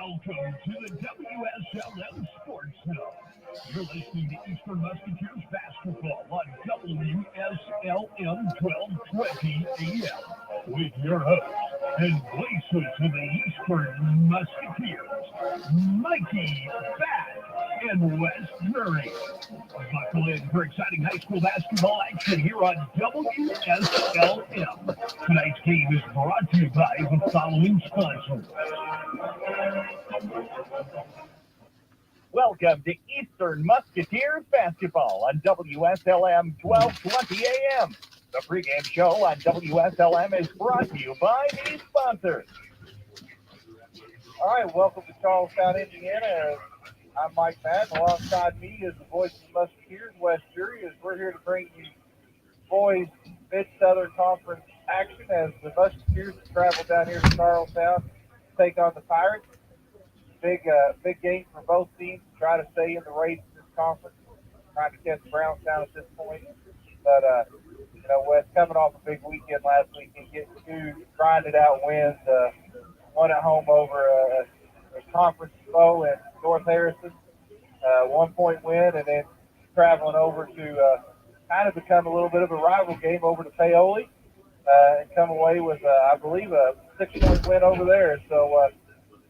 Welcome to the WSLM Sports Zone. You're listening to Eastern Musketeers basketball on WSLM 1220 AM with your hosts and voices of the Eastern Musketeers, Mikey Bat and Wes Murray. Buckle in for exciting high school basketball action here on WSLM. Tonight's game is brought to you by the following sponsors. Welcome to Eastern Musketeers basketball on WSLM 1220 AM. The pregame show on WSLM is brought to you by these sponsors. All right, welcome to Charlestown, Indiana. I'm Mike Madden. Alongside me is the voice of the Musketeers, Wes Jury, as we're here to bring you boys Mid-Southern Conference action as the Musketeers travel down here to Charlestown to take on the Pirates. Big game for both teams to try to stay in the race in this conference. Trying to catch Brownstown at this point. But, Wes coming off a big weekend last week and getting two grinded out wins. One at home over a conference foe in North Harrison. 1 point win, and then traveling over to kind of become a little bit of a rival game over to Paoli. And come away with, I believe, a 6-point win over there. So,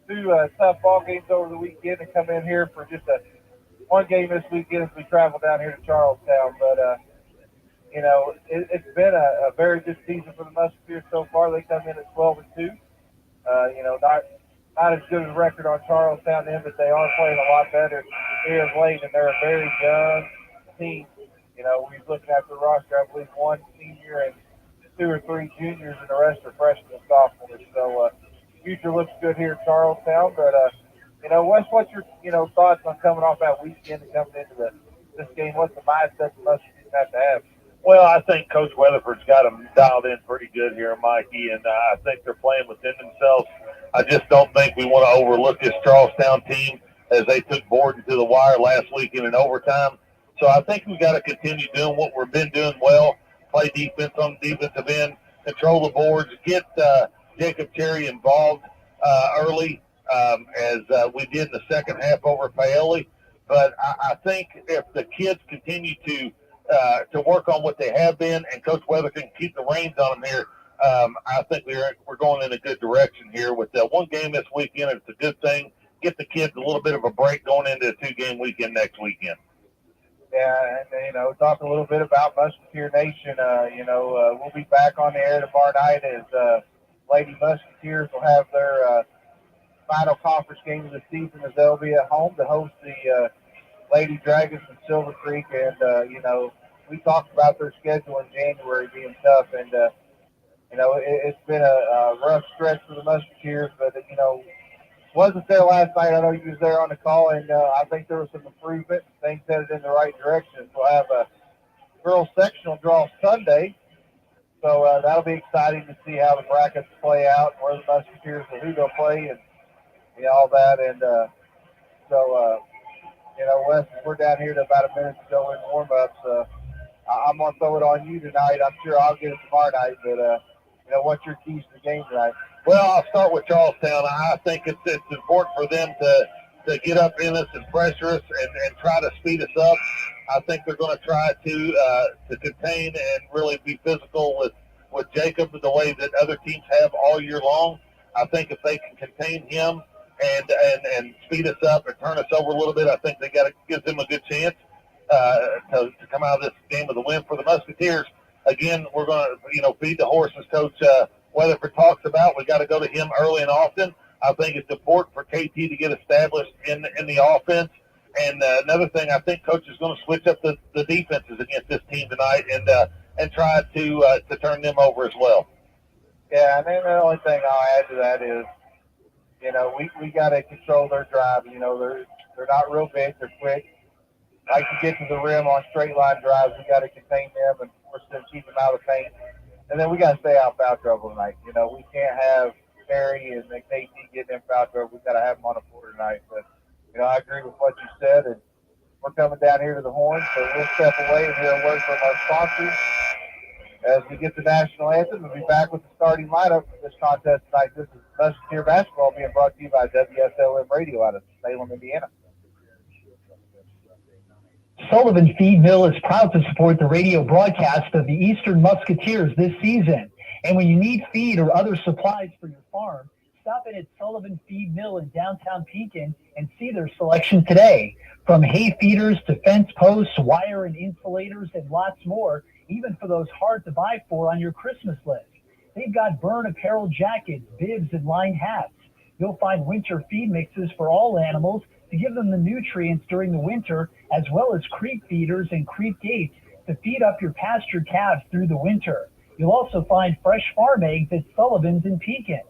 two tough ball games over the weekend and come in here for just one game this weekend as we travel down here to Charlestown. But, it's been a very good season for the Musketeers so far. They come in at 12-2. Not as good a record on Charlestown then, but they are playing a lot better here of late, and they're a very young team. We're looking at the roster, I believe, one senior and 2 or 3 juniors, and the rest are freshmen and sophomores. So, future looks good here in Charlestown, but Wes, what's your thoughts on coming off that weekend and coming into this game? What's the mindset the Musketeers have to have? Well, I think Coach Weatherford's got them dialed in pretty good here, Mikey, and I think they're playing within themselves. I just don't think we want to overlook this Charlestown team as they took Borden to the wire last weekend in overtime. So I think we got to continue doing what we've been doing well, play defense on the defensive end, control the boards, get Jacob Cherry involved early as we did in the second half over Paoli. But I think if the kids continue to work on what they have been and Coach Weather can keep the reins on them here, I think we're going in a good direction here with one game this weekend. It's a good thing. Get the kids a little bit of a break going into a 2-game weekend next weekend. Yeah, and, talk a little bit about Musketeer Nation. We'll be back on the air tomorrow night as Lady Musketeers will have their final conference game of the season as they'll be at home to host the Lady Dragons from Silver Creek. And, we talked about their schedule in January being tough. And, it's been a rough stretch for the Musketeers. But, wasn't there last night. I know you was there on the call, and I think there was some improvement. Things headed in the right direction. We'll have a girls sectional draw Sunday. So that'll be exciting to see how the brackets play out, where the Musketeers and who they'll play, and all that. And Wes, we're down here to about a minute to go in warm-ups. I'm going to throw it on you tonight. I'm sure I'll get it tomorrow night. But, what's your keys to the game tonight? Well, I'll start with Charlestown. I think it's important for them to get up in us and pressure us and try to speed us up. I think they're going to try to contain and really be physical with Jacob the way that other teams have all year long. I think if they can contain him and speed us up and turn us over a little bit, I think they got to give them a good chance to come out of this game with a win. For the Musketeers, again, we're going to feed the horses. Coach Weatherford talks about we got to go to him early and often. I think it's important for KT to get established in the offense. And another thing, I think Coach is going to switch up the defenses against this team tonight and try to turn them over as well. Yeah, and then the only thing I'll add to that is, we got to control their drive. They're not real big. They're quick. Like to get to the rim on straight line drives. We got to contain them and force them, keep them out of the paint. And then we got to stay out of foul trouble tonight. We can't have Terry and KT getting in foul trouble. We got to have them on the floor tonight. But, I agree with what you said. And we're coming down here to the horn, so we'll step away and hear a word from our sponsors. As we get the national anthem, we'll be back with the starting lineup for this contest tonight. This is Musketeer basketball being brought to you by WSLM Radio out of Salem, Indiana. Sullivan Feed Mill is proud to support the radio broadcast of the Eastern Musketeers this season. And when you need feed or other supplies for your farm, stop in at Sullivan Feed Mill in downtown Pekin and see their selection today. From hay feeders to fence posts, wire and insulators, and lots more, even for those hard to buy for on your Christmas list. They've got burn apparel jackets, bibs, and lined hats. You'll find winter feed mixes for all animals to give them the nutrients during the winter, as well as creep feeders and creep gates to feed up your pastured calves through the winter. You'll also find fresh farm eggs at Sullivan's in Pekin.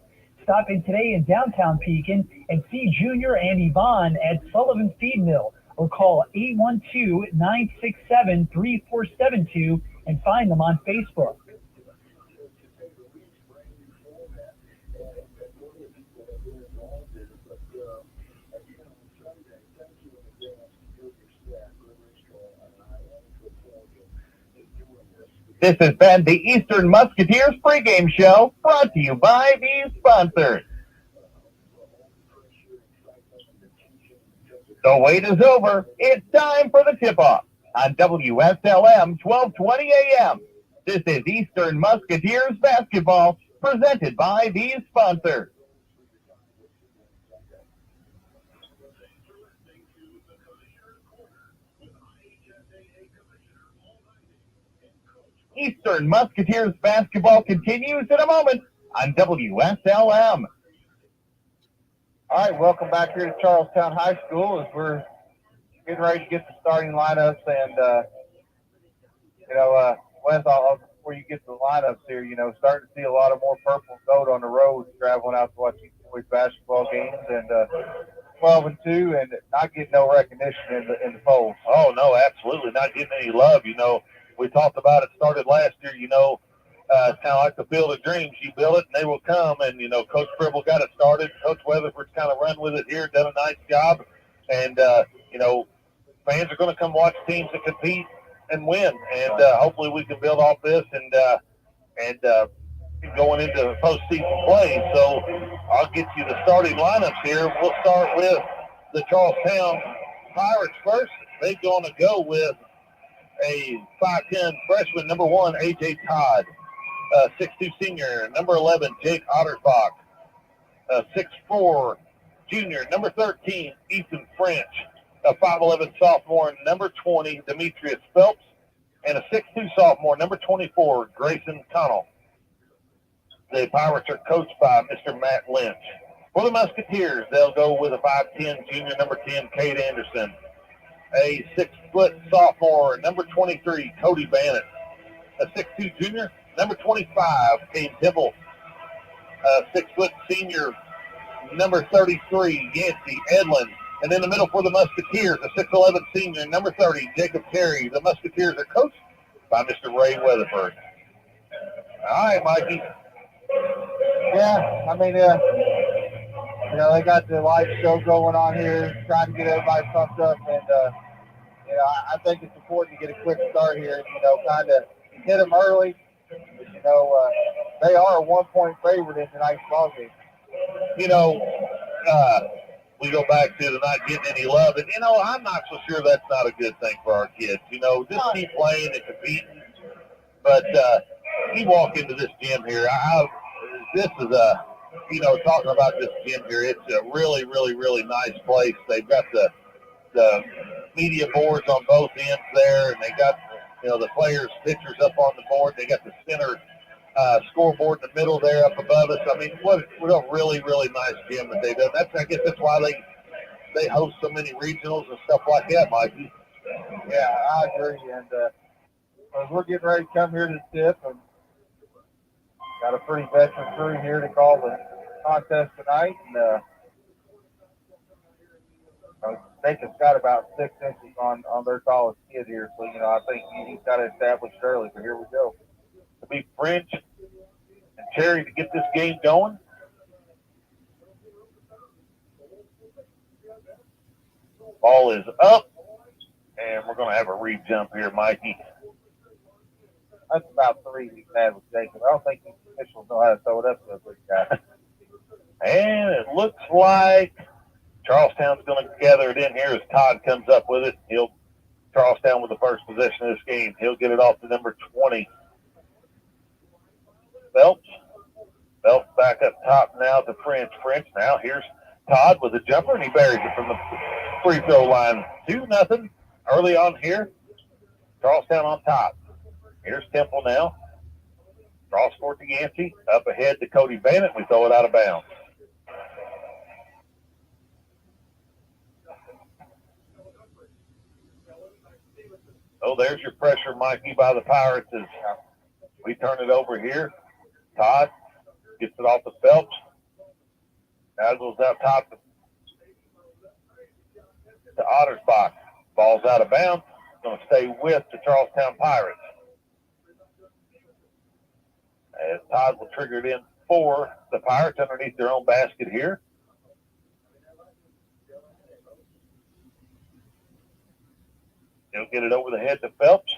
Stop in today in downtown Pekin and see Junior and Yvonne at Sullivan Feed Mill, or call 812-967-3472 and find them on Facebook. This has been the Eastern Musketeers pregame show, brought to you by these sponsors. The wait is over. It's time for the tip-off on WSLM 1220 AM. This is Eastern Musketeers basketball, presented by these sponsors. Eastern Musketeers basketball continues in a moment on WSLM. All right, welcome back here to Charlestown High School as we're getting ready to get the starting lineups. And, Wes, before you get to the lineups here, starting to see a lot of more purple and gold on the road traveling out to watch these boys basketball games. And 12-2 and not getting no recognition in the polls. Oh, no, absolutely not getting any love. We talked about it, started last year, it's kind of like the Field of Dreams. You build it and they will come. And, Coach Fribble got it started. Coach Weatherford's kind of run with it here, done a nice job. And, fans are going to come watch teams that compete and win. And hopefully we can build off this and going into postseason play. So I'll get you the starting lineups here. We'll start with the Charlestown Pirates first. They're going to go with a 5'10 freshman, number 1, A.J. Todd. 6'2 senior, number 11, Jake Ottersbach. 6'4 junior, number 13, Ethan French. A 5'11 sophomore, number 20, Demetrius Phelps. And a 6'2 sophomore, number 24, Grayson Connell. The Pirates are coached by Mr. Matt Lynch. For the Musketeers, they'll go with a 5'10 junior, number 10, Kate Anderson. A 6-foot sophomore, number 23, Cody Bannett. A 6'2 junior, number 25, Kane Temple. A 6-foot senior, number 33, Yancey Edlin. And in the middle for the Musketeers, a 6'11 senior, number 30, Jacob Terry. The Musketeers are coached by Mr. Ray Weatherford. All right, Mikey. Yeah, they got the live show going on here, trying to get everybody pumped up. And, I think it's important to get a quick start here, kind of hit them early. They are a 1-point favorite in tonight's ball game. We go back to the not getting any love. And, I'm not so sure that's not a good thing for our kids. Just keep playing and competing. But you walk into this gym here, this is talking about this gym here, it's a really, really, really nice place. They've got the media boards on both ends there, and they got, the players' pictures up on the board. They got the center scoreboard in the middle there up above us. What a really, really nice gym that they've done. I guess that's why they host so many regionals and stuff like that, Mikey. Yeah, I agree. And we're getting ready to come here to the tip, and got a pretty veteran crew here to call the contest tonight. And Nathan's got about 6 inches on their tallest kid here, so I think he's got to establish early. But here we go. To be French and Cherry to get this game going. Ball is up, and we're going to have a re-jump here, Mikey. That's about 3 we've had with Jacob. I don't think the officials know how to throw it up to a big guy. like Charlestown's going to gather it in here as Todd comes up with it. Charlestown with the first possession of this game. He'll get it off to number 20. Phelps back up top now to French. Now here's Todd with a jumper, and he buries it from the free throw line. 2-0 early on here. Charlestown on top. Here's Temple now. Cross court to Yancey. Up ahead to Cody Bennett. We throw it out of bounds. Oh, there's your pressure, Mikey, by the Pirates as we turn it over here. Todd gets it off to Phelps. Now goes out top to Ottersbach. Ball's out of bounds. Going to stay with the Charlestown Pirates. As Todd will trigger it in for the Pirates underneath their own basket here. He'll get it over the head to Phelps.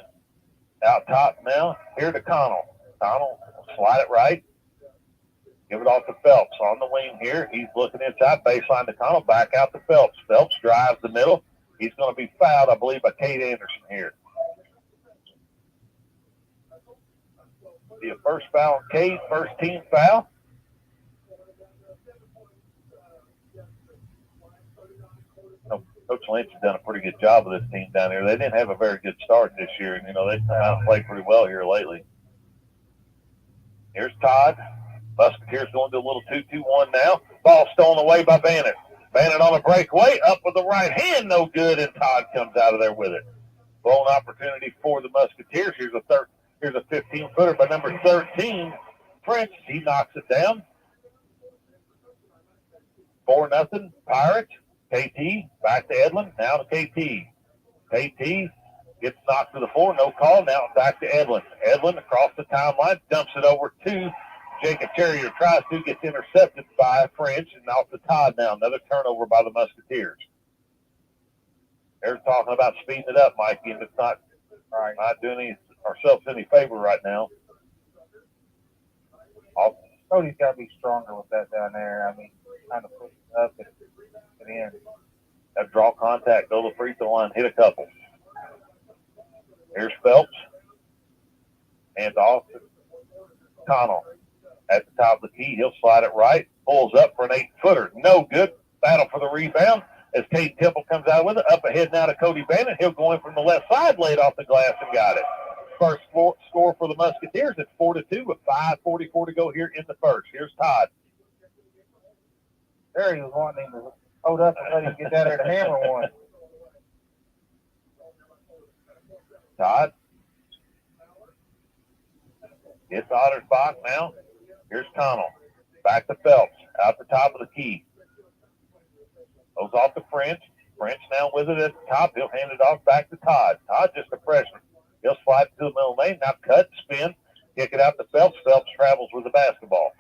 Out top now. Here to Connell. Connell will slide it right. Give it off to Phelps on the wing here. He's looking inside. Baseline to Connell. Back out to Phelps. Phelps drives the middle. He's going to be fouled, I believe, by Kate Anderson here. Be a first foul on Kate. First team foul. Coach Lynch has done a pretty good job with this team down here. They didn't have a very good start this year, and, they've kind of played pretty well here lately. Here's Todd. Musketeers going to a little 2-2-1 now. Ball stolen away by Bennett. Bennett on a breakaway. Up with the right hand. No good, and Todd comes out of there with it. Blown opportunity for the Musketeers. Here's a 15-footer by number 13, French. He knocks it down. 4-0, Pirates. KT back to Edlin. Now to KT. KT gets knocked to the floor. No call. Now back to Edlin. Edlin across the timeline. Dumps it over to Jacob Cherry. Tries to, gets intercepted by French and off to Todd now. Another turnover by the Musketeers. They're talking about speeding it up, Mikey, and it's not doing ourselves any favor right now. Cody's got to be stronger with that down there. I mean, kind of push it up and in. That draw contact, go to the free throw line, hit a couple. Here's Phelps. Hands off to Connell. At the top of the key, he'll slide it right. Pulls up for an 8-footer. No good. Battle for the rebound as Cade Temple comes out with it. Up ahead now to Cody Bennett. He'll go in from the left side, laid off the glass and got it. First score for the Musketeers. It's 4-2 with 5:44 to go here in the first. Here's Todd. There he was wanting him to hold up and let him get down there to hammer one. Todd. Gets Ottersbach now. Here's Connell. Back to Phelps. Out the top of the key. Goes off to French. French now with it at the top. He'll hand it off back to Todd. Todd just a freshman. He'll slide to the middle lane. Now cut, spin, kick it out to Phelps. Phelps travels with the basketball.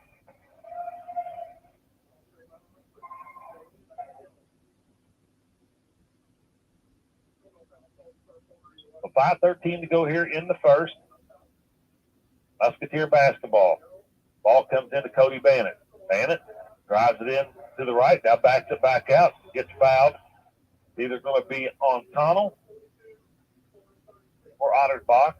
So 5:13 to go here in the first. Musketeer basketball. Ball comes into Cody Bennett. Bennett drives it in to the right. Now backs it back out. Gets fouled. Either going to be on Connell or Ottersbach.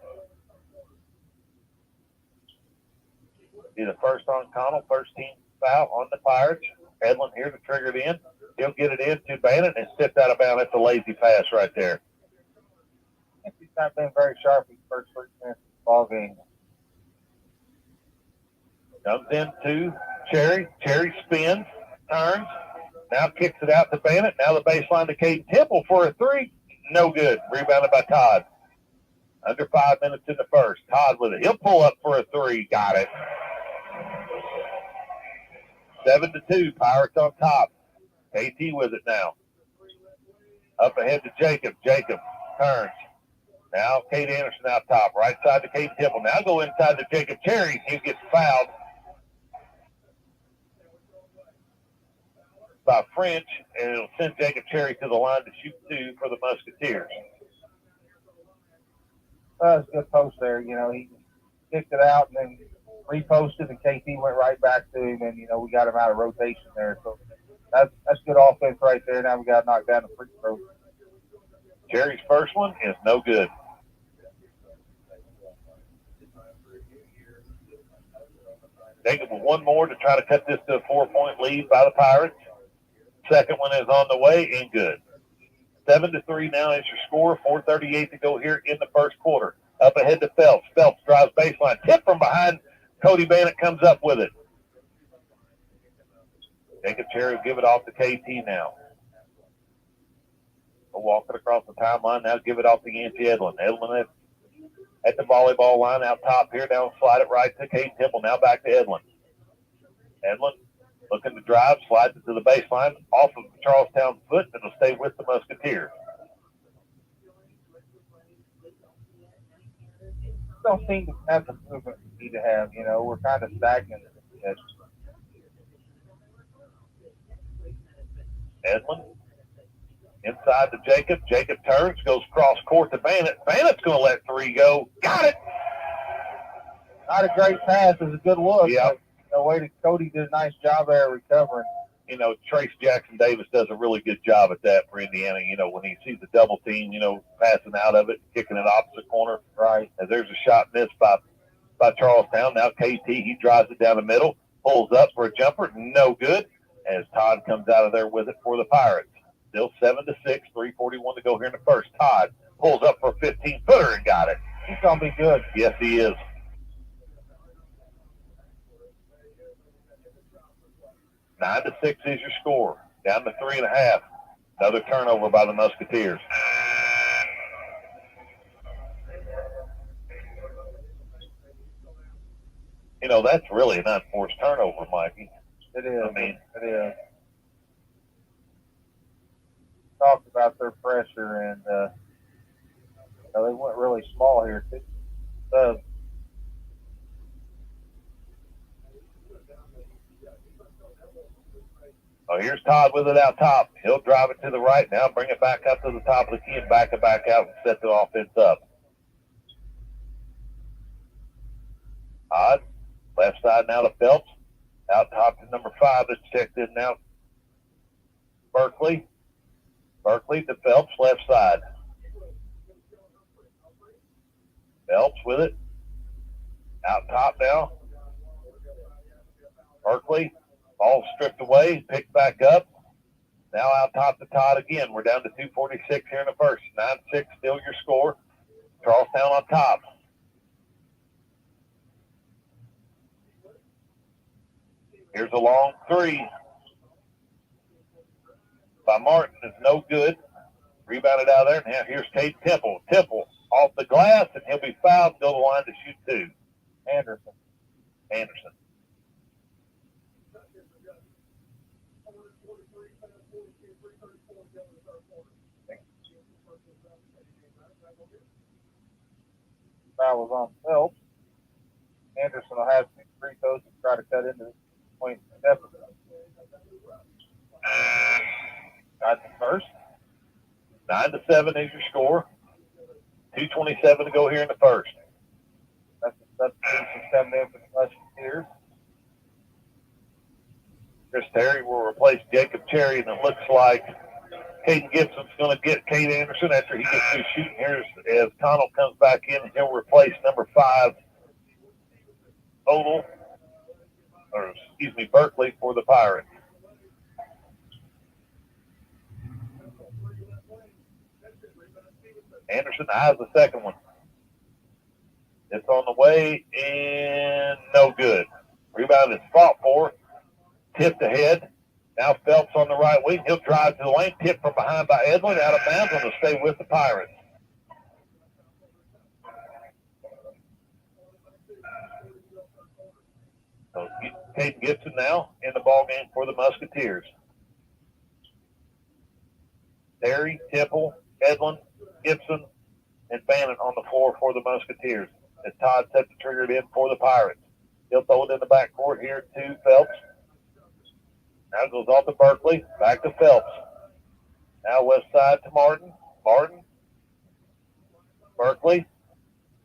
Be the first on Connell. First team foul on the Pirates. Edlin here to trigger it in. He'll get it in to Bennett and stepped out of bounds. That's a lazy pass right there. He's not been very sharp in the first 3 minutes of the ball game. Comes into Cherry. Cherry spins, turns, now kicks it out to Bennett. Now the baseline to Cade Temple for a 3. No good. Rebounded by Todd. Under 5 minutes in the first. Todd with it. He'll pull up for a 3. Got it. 7-2. Pirates on top. KT with it now. Up ahead to Jacob. Jacob turns. Now Kate Anderson out top. Right side to Cade Temple. Now go inside to Jacob Cherry. He gets fouled by French, and it'll send Jacob Cherry to the line to shoot 2 for the Musketeers. That was a good post there. He kicked it out and then reposted, and KT went right back to him, and, we got him out of rotation there. So That's good offense right there. Now we got to knock down the free throw. Cherry's first one is no good. Jacob with one more to try to cut this to a 4-point lead by the Pirates. Second one is on the way and good. 7-3 now is your score. 4:38 to go here in the first quarter. Up ahead to Phelps. Phelps drives baseline. Tip from behind. Cody Bannett comes up with it. Jacob Cherry will give it off to KT now. We'll walk it across the timeline. Now give it off to Yancey Edlin. Edlin at the volleyball line out top here. Now slide it right to Kate Temple. Now back to Edlin. Edlin looking to drive. Slides it to the baseline. Off of Charlestown's foot. And it'll stay with the Musketeers. Don't seem to have the movement we need to have. We're kind of stagnant. Edlin inside to Jacob. Jacob turns, goes cross court to Bannett. Bannett's going to let three go. Got it. Not a great pass. It was a good look. Yeah. Cody did a nice job there recovering. Trace Jackson Davis does a really good job at that for Indiana. When he sees the double team, passing out of it, kicking it opposite corner. Right. As there's a shot missed by Charlestown. Now KT, he drives it down the middle, pulls up for a jumper. No good. As Todd comes out of there with it for the Pirates. Still 7-6, 3:41 to go here in the first. Todd pulls up for a 15-footer and got it. He's going to be good. Yes, he is. Nine to 6 is your score. Down to 3.5. Another turnover by the Musketeers. That's really an unforced turnover, Mikey. It is. It is. Talked about their pressure, and they went really small here, too. Here's Todd with it out top. He'll drive it to the right now, bring it back up to the top of the key and back it back out and set the offense up. Todd, left side now to Phelps. Out top to number 5 that's checked in now. Berkeley to Phelps, left side. Phelps with it. Out top now. Berkeley. Ball stripped away, picked back up. Now out top to Todd again. We're down to 2:46 here in the first. 9-6 still your score. Charlestown on top. Here's a long three by Martin. Is no good. Rebounded out of there. Now here's Cade Temple. Temple off the glass, and he'll be fouled. Go to the line to shoot 2. Anderson. Foul was on Phelps. Anderson will have 2 free throws to try to cut into the point deficit. Got the first. 9-7 is your score. 2:27 to go here in the first. That's the substitution coming in for the Musketeers. Chris Terry will replace Jacob Cherry, and it looks like Caden Gibson's going to get Cade Anderson after he gets through shooting here as Connell comes back in, and he'll replace number 5, Berkeley for the Pirates. Anderson eyes the second one. It's on the way, and no good. Rebound is fought for. Tipped ahead. Now Phelps on the right wing. He'll drive to the lane. Tipped from behind by Edlin. Out of bounds. And will stay with the Pirates. So Caden Gibson now in the ballgame for the Musketeers. Terry, Temple, Edlin, Gibson, and Bannon on the floor for the Musketeers. As Todd set the trigger in for the Pirates. He'll throw it in the backcourt here to Phelps. Now goes off to Berkeley. Back to Phelps. Now west side to Martin. Berkeley.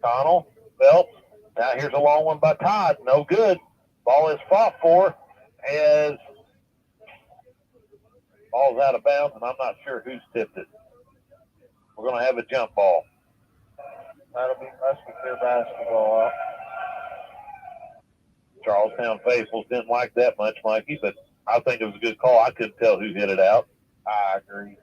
Connell. Phelps. Now here's a long one by Todd. No good. Ball is fought for as Ball's out of bounds, and I'm not sure who's tipped it. We're going to have a jump ball. That'll be Musketeer basketball. Charlestown faithfuls didn't like that much, Mikey, but I think it was a good call. I couldn't tell who hit it out. I agree.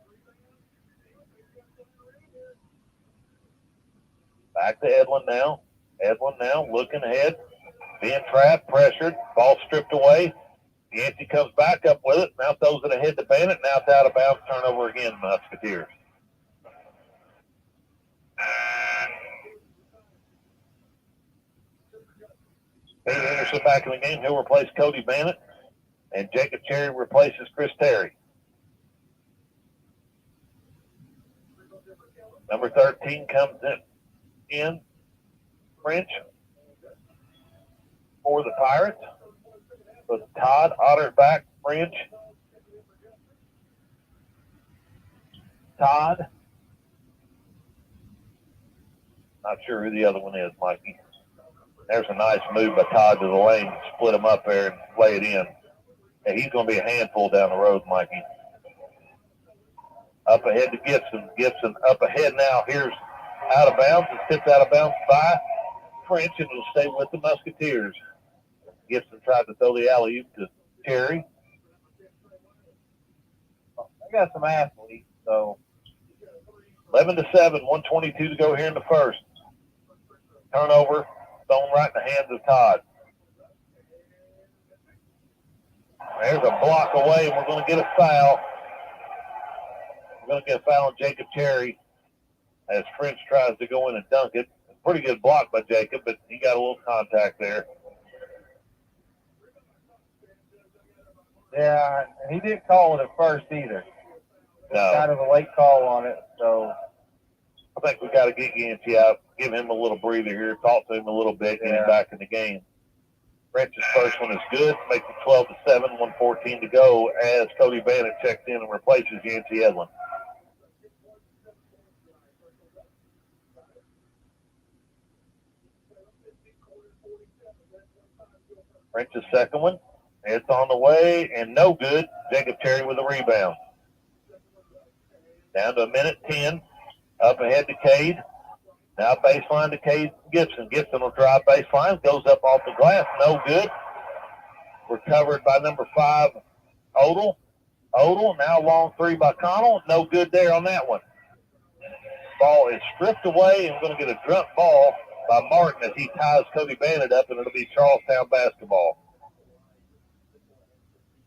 Back to Edlin now. Edlin now looking ahead, being trapped, pressured, ball stripped away. Yancey comes back up with it, now throws it ahead to Bennett. Now it's out of bounds, turnover again, Musketeers. Pete Anderson back in the game. He'll replace Cody Bennett, and Jacob Cherry replaces Chris Terry. Number 13 comes in French for the Pirates. With Todd Otterback, French. Todd. Not sure who the other one is, Mikey. There's a nice move by Todd to the lane, split him up there and lay it in. And he's going to be a handful down the road, Mikey. Up ahead to Gibson. Gibson up ahead now. Here's out of bounds. It's tipped out of bounds by French, and it'll stay with the Musketeers. Gibson tried to throw the alley-oop to Terry. I got some athletes, so 11-7, 1:22 to go here in the first. Turnover, thrown right in the hands of Todd. There's a block away, and we're going to get a foul. We're going to get a foul on Jacob Cherry as French tries to go in and dunk it. Pretty good block by Jacob, but he got a little contact there. yeah, and he didn't call it at first either. No. Kind of a late call on it, so I think we got to get Yancey out, give him a little breather here, talk to him a little bit, get him back in the game. French's first one is good, makes it 12-7, 1:14 to go as Cody Bennett checks in and replaces Yancey Edlin. French's second one, it's on the way and no good. Jacob Cherry with a rebound. Down to a minute 10. Up ahead to Cade. Now baseline to Cade Gibson. Gibson will drive baseline. Goes up off the glass. No good. Recovered by number 5, Odell. Odell, now long three by Connell. No good there on that one. Ball is stripped away, and we're going to get a drunk ball by Martin as he ties Cody Bennett up, and it'll be Charlestown basketball.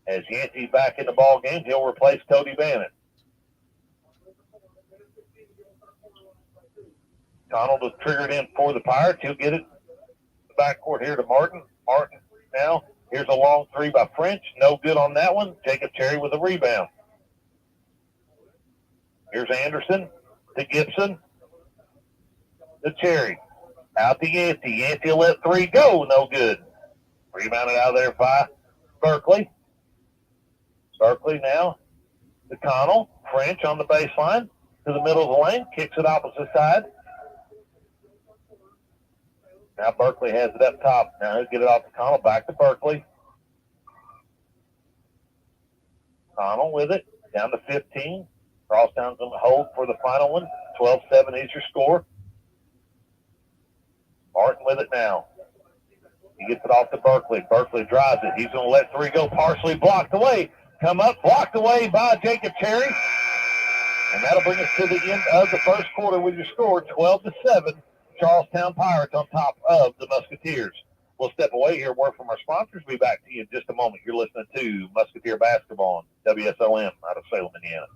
As Yancey's back in the ball game, he'll replace Cody Bennett. Connell was triggered in for the Pirates. He'll get it backcourt here to Martin. Martin now. Here's a long three by French. No good on that one. Jacob Cherry with a rebound. Here's Anderson to Gibson. To Cherry. Out to Yancey. Yancey will let three go. No good. Rebounded out of there by Berkeley. Berkeley now to Connell. French on the baseline to the middle of the lane. Kicks it opposite side. Now Berkeley has it up top. Now he'll get it off to Connell. Back to Berkeley. Connell with it. Down to 15. Charlestown's going to hold for the final one. 12-7 is your score. Martin with it now. He gets it off to Berkeley. Berkeley drives it. He's going to let three go. Partially blocked away. Come up. Blocked away by Jacob Cherry. And that'll bring us to the end of the first quarter with your score, 12-7. Charlestown Pirates on top of the Musketeers. We'll step away here, word from our sponsors. We'll be back to you in just a moment. You're listening to Musketeer Basketball on WSLM out of Salem, Indiana.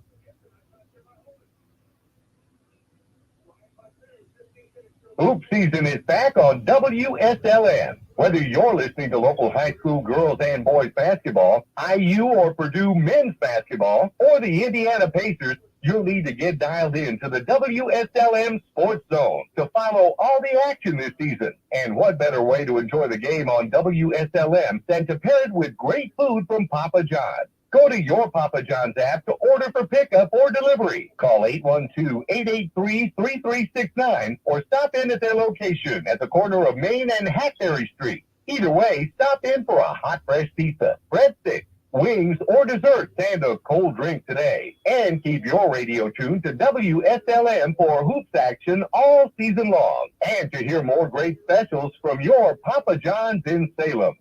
Hoop season is back on WSLM. Whether you're listening to local high school girls and boys basketball, IU or Purdue men's basketball, or the Indiana Pacers, you'll need to get dialed in to the WSLM Sports Zone to follow all the action this season. And what better way to enjoy the game on WSLM than to pair it with great food from Papa John's? Go to your Papa John's app to order for pickup or delivery. Call 812-883-3369 or stop in at their location at the corner of Main and Hackberry Street. Either way, stop in for a hot, fresh pizza, breadsticks, wings, or desserts, and a cold drink today. And keep your radio tuned to WSLM for hoops action all season long. And to hear more great specials from your Papa John's in Salem.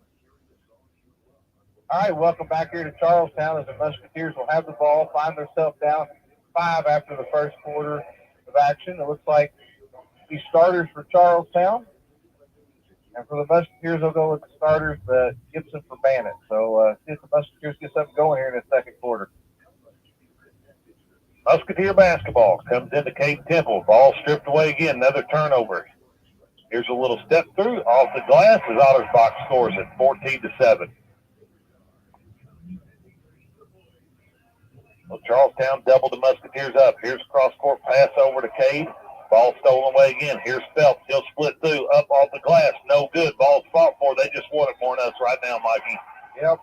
All right, welcome back here to Charlestown as the Musketeers will have the ball, find themselves down 5 after the first quarter of action. It looks like the starters for Charlestown. And for the Musketeers, they'll go with the starters, Gibson for Bannon. So see if the Musketeers get something going here in the second quarter. Musketeer basketball comes into Caden Temple. Ball stripped away again. Another turnover. Here's a little step through off the glass as Ottersbach scores it 14-7. Well, Charlestown doubled the Musketeers up. Here's a cross-court pass over to Cade. Ball stolen away again. Here's Phelps. He'll split through, up off the glass. No good. Ball's fought for. They just want it more than us right now, Mikey. Yep.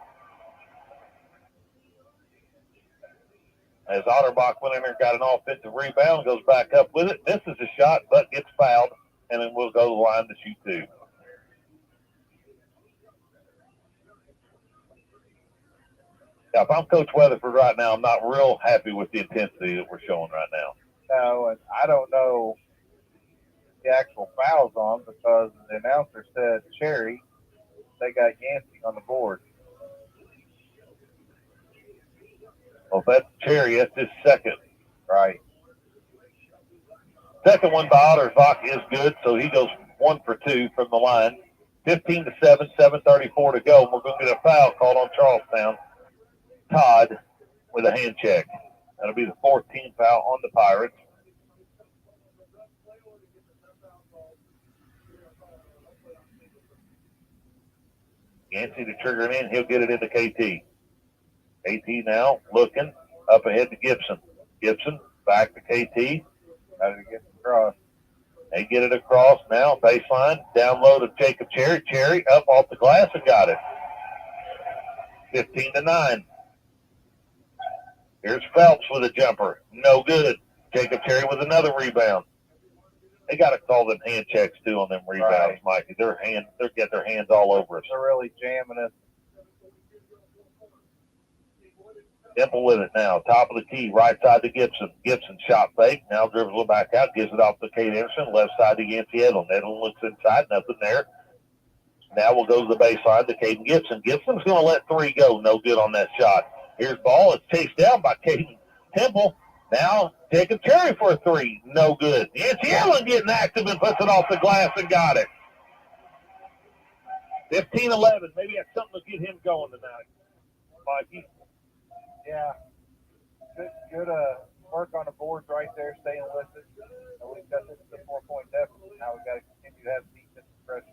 As Ottersbach went in there and got an offensive rebound, goes back up with it. Misses a shot, but gets fouled, and then we'll go to the line to shoot two. Now, if I'm Coach Weatherford right now, I'm not real happy with the intensity that we're showing right now. No, and I don't know the actual fouls on because the announcer said Cherry. They got Yancey on the board. Well, if that's Cherry, that's his second. Right. Second one by Ottersbach is good, so he goes 1 for 2 from the line. 15-7, 7:34 to go. We're going to get a foul called on Charlestown. Todd with a hand check. That'll be the 14th foul on the Pirates. Yancey to trigger it in. He'll get it into KT. KT now looking up ahead to Gibson. Gibson back to KT. Got to get across. They get it across now. Baseline. Down low to Jacob Cherry. Cherry up off the glass and got it. 15-9. Here's Phelps with a jumper. No good. Jacob Cherry with another rebound. They got to call them hand checks, too, on them rebounds, Right. Mikey. They're getting their hands all over us. They're really jamming us. Temple with it now. Top of the key. Right side to Gibson. Gibson shot fake. Now dribbles it back out. Gives it off to Kate Anderson. Left side to Yancey Edlin. Edlin looks inside. Nothing there. Now we'll go to the baseline to Caden Gibson. Gibson's going to let 3 go. No good on that shot. Here's ball. It's chased down by Caden Temple. Now Jacob Cherry for a 3. No good. Yancey Allen getting active and puts it off the glass and got it. 15-11. Maybe that's something to get him going tonight, Mikey. Yeah. Good work on the boards right there, staying with it. We've got this to 4-point deficit. Now we've got to continue to have defensive pressure.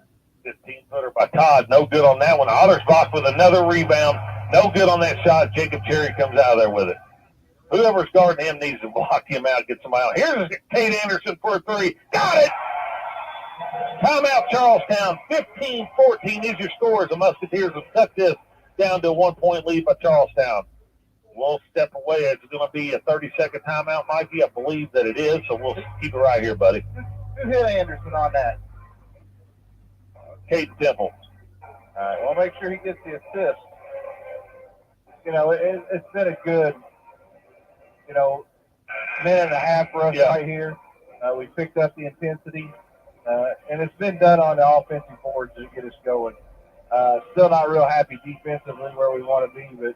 15-footer by Todd. No good on that one. Ottersbach with another rebound. No good on that shot. Jacob Cherry comes out of there with it. Whoever's guarding him needs to block him out, get somebody out. Here's Kate Anderson for a 3. Got it! Timeout, Charlestown. 15-14 is your score as the Musketeers have cut this down to a 1-point lead by Charlestown. We'll step away. It's going to be a 30-second timeout, Mikey. I believe that it is, so we'll keep it right here, buddy. Who hit Anderson on that? Caden Temple. All right, well, make sure he gets the assist. You know, it's been a good, minute and a half for us right here. We picked up the intensity, and it's been done on the offensive boards to get us going. Still not real happy defensively where we want to be, but,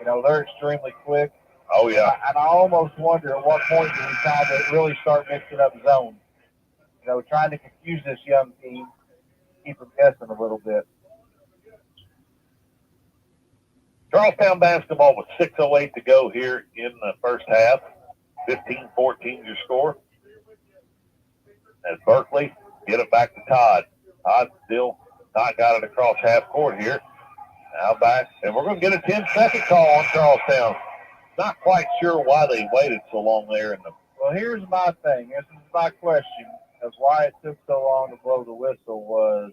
they're extremely quick. Oh, yeah. And I almost wonder at what point do we kind of really start mixing up zones. Trying to confuse this young team, keep them guessing a little bit. Charlestown basketball with 6:08 to go here in the first half. 15-14 your score. As Berkeley get it back to Todd. Todd still not got it across half court here. Now back, and we're going to get a 10-second call on Charlestown. Not quite sure why they waited so long there. Well, here's my thing. This is my question of why it took so long to blow the whistle was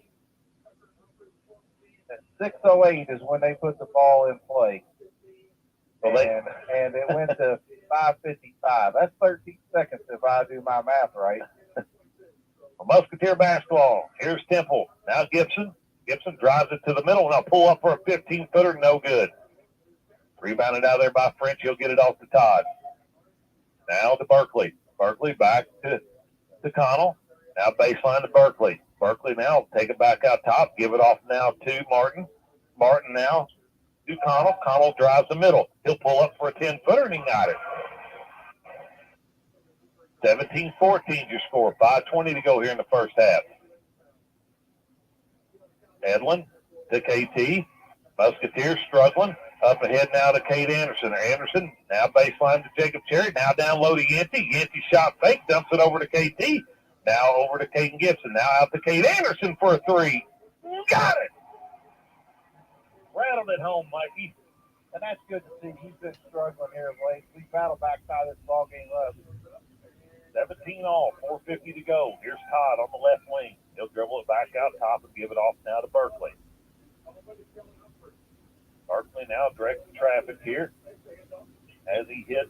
at 6:08 is when they put the ball in play. Well, and it went to 5:55. That's 13 seconds if I do my math right. Musketeer basketball. Here's Temple. Now Gibson. Gibson drives it to the middle. Now pull up for a 15-footer. No good. Rebounded out of there by French. He'll get it off to Todd. Now to Berkeley. Berkeley back to Connell. Now baseline to Berkeley. Berkeley now take it back out top. Give it off now to Martin. Martin now to Connell. Connell drives the middle. He'll pull up for a 10-footer, and he got it. 17-14 your score. 5:20 to go here in the first half. Edlin to KT. Musketeers struggling. Up ahead now to Kate Anderson. Anderson now baseline to Jacob Cherry. Now down low to Yancey. Yancey shot fake. Dumps it over to KT. Now over to Caden Gibson. Now out to Kate Anderson for a three. Got it. Rattled it home, Mikey. And that's good to see. He's been struggling here of late. We battled back tie this ball game up. 17 all. 4:50 to go. Here's Todd on the left wing. He'll dribble it back out top and give it off now to Berkeley. Berkeley now directs the traffic here as he hits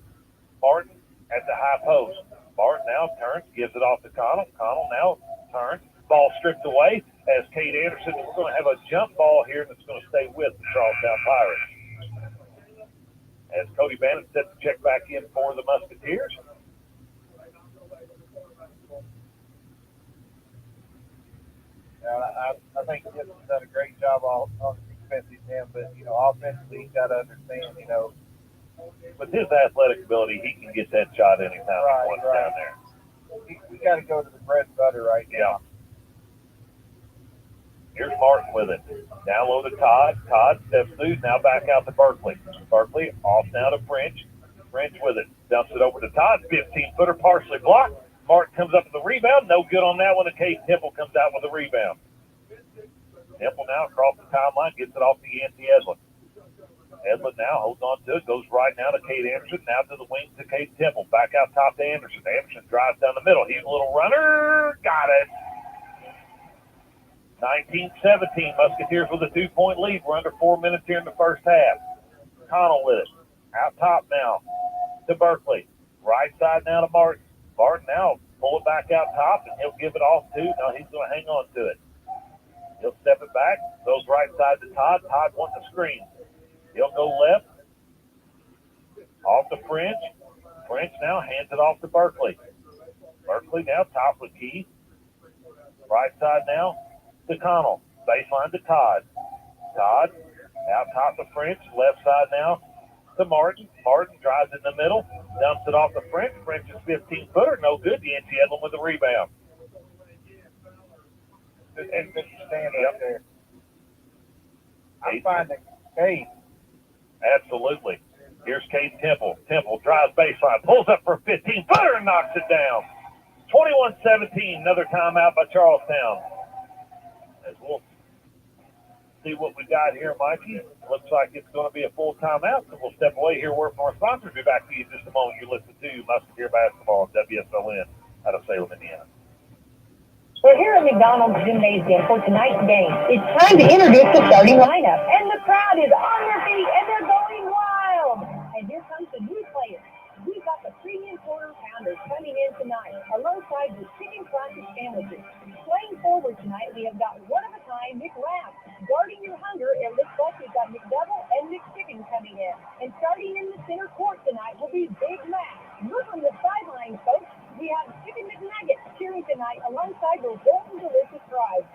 Martin at the high post. Martin now turns, gives it off to Connell. Connell now turns. Ball stripped away as Kate Anderson. We're going to have a jump ball here that's going to stay with the Charlestown Pirates. As Cody Bannon sets the check back in for the Musketeers. I think Gibson's done a great job on the defensive end, but, offensively, he's got to understand, With his athletic ability, he can get that shot anytime he wants down there. We got to go to the bread and butter right now. Here's Martin with it. Down low to Todd. Todd steps through. Now back out to Berkeley. Berkeley off now to French. French with it. Dumps it over to Todd. 15-footer partially blocked. Martin comes up with the rebound. No good on that one. And Cade Temple comes out with the rebound. Temple now across the timeline. Gets it off to Yancey Edlin. Edlin now holds on to it. Goes right now to Kate Anderson. Now to the wing to Cade Temple. Back out top to Anderson. Anderson drives down the middle. He's a little runner. Got it. 19-17. Musketeers with a 2-point lead. We're under 4 minutes here in the first half. Connell with it. Out top now to Berkeley. Right side now to Martin. Martin now pull it back out top, and he'll give it off to. No, he's going to hang on to it. He'll step it back. Goes right side to Todd. Todd wants a screen. He'll go left. Off to French. French now hands it off to Berkeley. Berkeley now top with Keith. Right side now to Connell. Baseline to Todd. Todd out top to French. Left side now to Martin. Martin drives in the middle. Dumps it off to French. French's 15-footer. No good. Yancey Edlin with the rebound. Good stand up there. I'm finding Cade. Absolutely. Here's Cade Temple. Temple drives baseline. Pulls up for a 15-footer and knocks it down. 21-17. Another timeout by Charlestown. As we'll see what we got here, Mikey. Looks like it's going to be a full timeout, so we'll step away here, work from our sponsors. Be back to you in just a moment. You're listening to Musketeer Basketball on WSLN out of Salem, Indiana. We're here at McDonald's Gymnasium for tonight's game. It's time to introduce the starting lineup. And the crowd is on their feet, and they're going wild. And here comes the new players. We've got the premium quarter pounders coming in tonight, alongside the chicken sausage sandwiches. Playing forward tonight, we have got one-of-a-kind McWrap. Guarding your hunger, it looks like we've got McDouble and McChicken coming in. And starting in the center court tonight will be Big Mac. Look on the sidelines, folks. We have Chicken McNuggets cheering tonight alongside those golden delicious fries.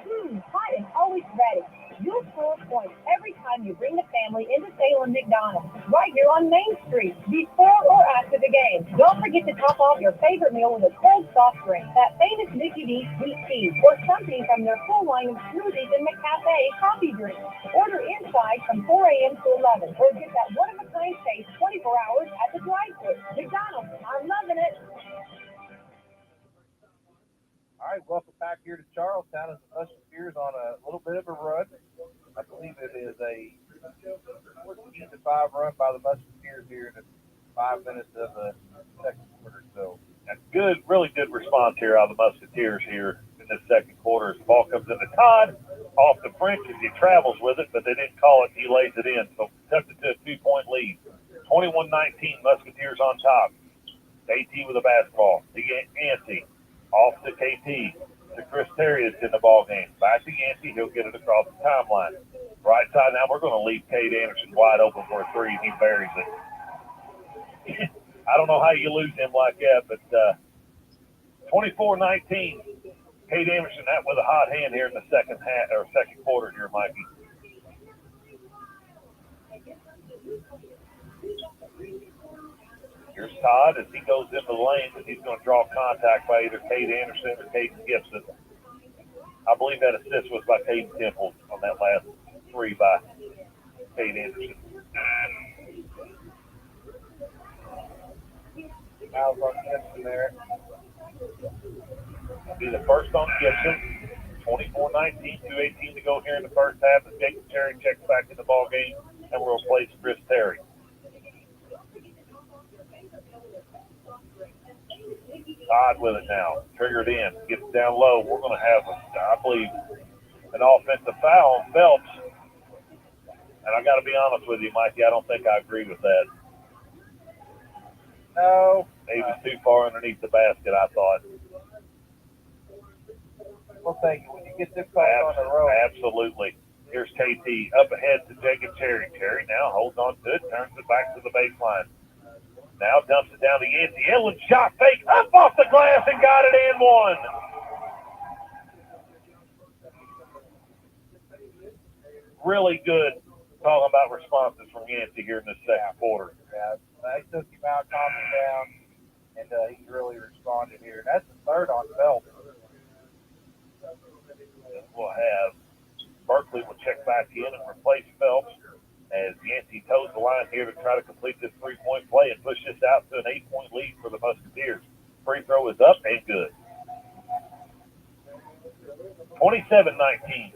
Hot and always ready. You'll score points every time you bring the family into Salem McDonald's, right here on Main Street, before or after the game. Don't forget to top off your favorite meal with a cold soft drink, that famous Mickey D's sweet tea, or something from their full line of smoothies and McCafe coffee drinks. Order inside from 4 a.m. to 11, or get that one-of-a-kind taste 24 hours at the drive-thru. McDonald's, I'm loving it. All right, welcome back here to Charlestown as the Musketeers on a little bit of a run. I believe it is a 14-5 run by the Musketeers here in the 5 minutes of the second quarter. So a good, really good response here out of the Musketeers here in the second quarter. As the ball comes into Todd, off the French as he travels with it, but they didn't call it. He lays it in, so tucked it to a 2-point lead. 21-19, Musketeers on top. KT with the basketball. Yancey. Off to KT. To Chris Terry is in the ball game. Back to Yancey. He'll get it across the timeline. Right side now, we're going to leave Cade Anderson wide open for a three, and he buries it. I don't know how you lose him like that, but 24-19. Cade Anderson that with a hot hand here in the second quarter here, Mikey. Here's Todd as he goes into the lane, and he's going to draw contact by either Cade Anderson or Caden Gibson. I believe that assist was by Caden Temple on that last three by Cade Anderson. Fouls on Gibson there. It'll be the first on Gibson. 24-19, 2:18 to go here in the first half as Jacob Terry checks back in the ball game, and we'll replace Chris Terry. Todd with it now. Triggered in. Gets down low. We're going to have, I believe, an offensive foul on Phelps. And I got to be honest with you, Mikey, I don't think I agree with that. No. He was too far underneath the basket, I thought. We'll take it when you get this call on the road. Absolutely. Here's KT up ahead to Jacob Terry. Terry now holds on to it, turns it back to the baseline. Now dumps it down to Yancey. Ellen shot fake up off the glass and got it and one. Really good talking about responses from Yancey here in the second quarter. Yeah, they took him out, calmed him down, and he really responded here. That's the third on Phelps. We'll have Berkeley will check back in and replace Phelps as Yancey toes the line here to try to complete this three-point play and push this out to an 8-point lead for the Musketeers. Free throw is up and good. 27-19.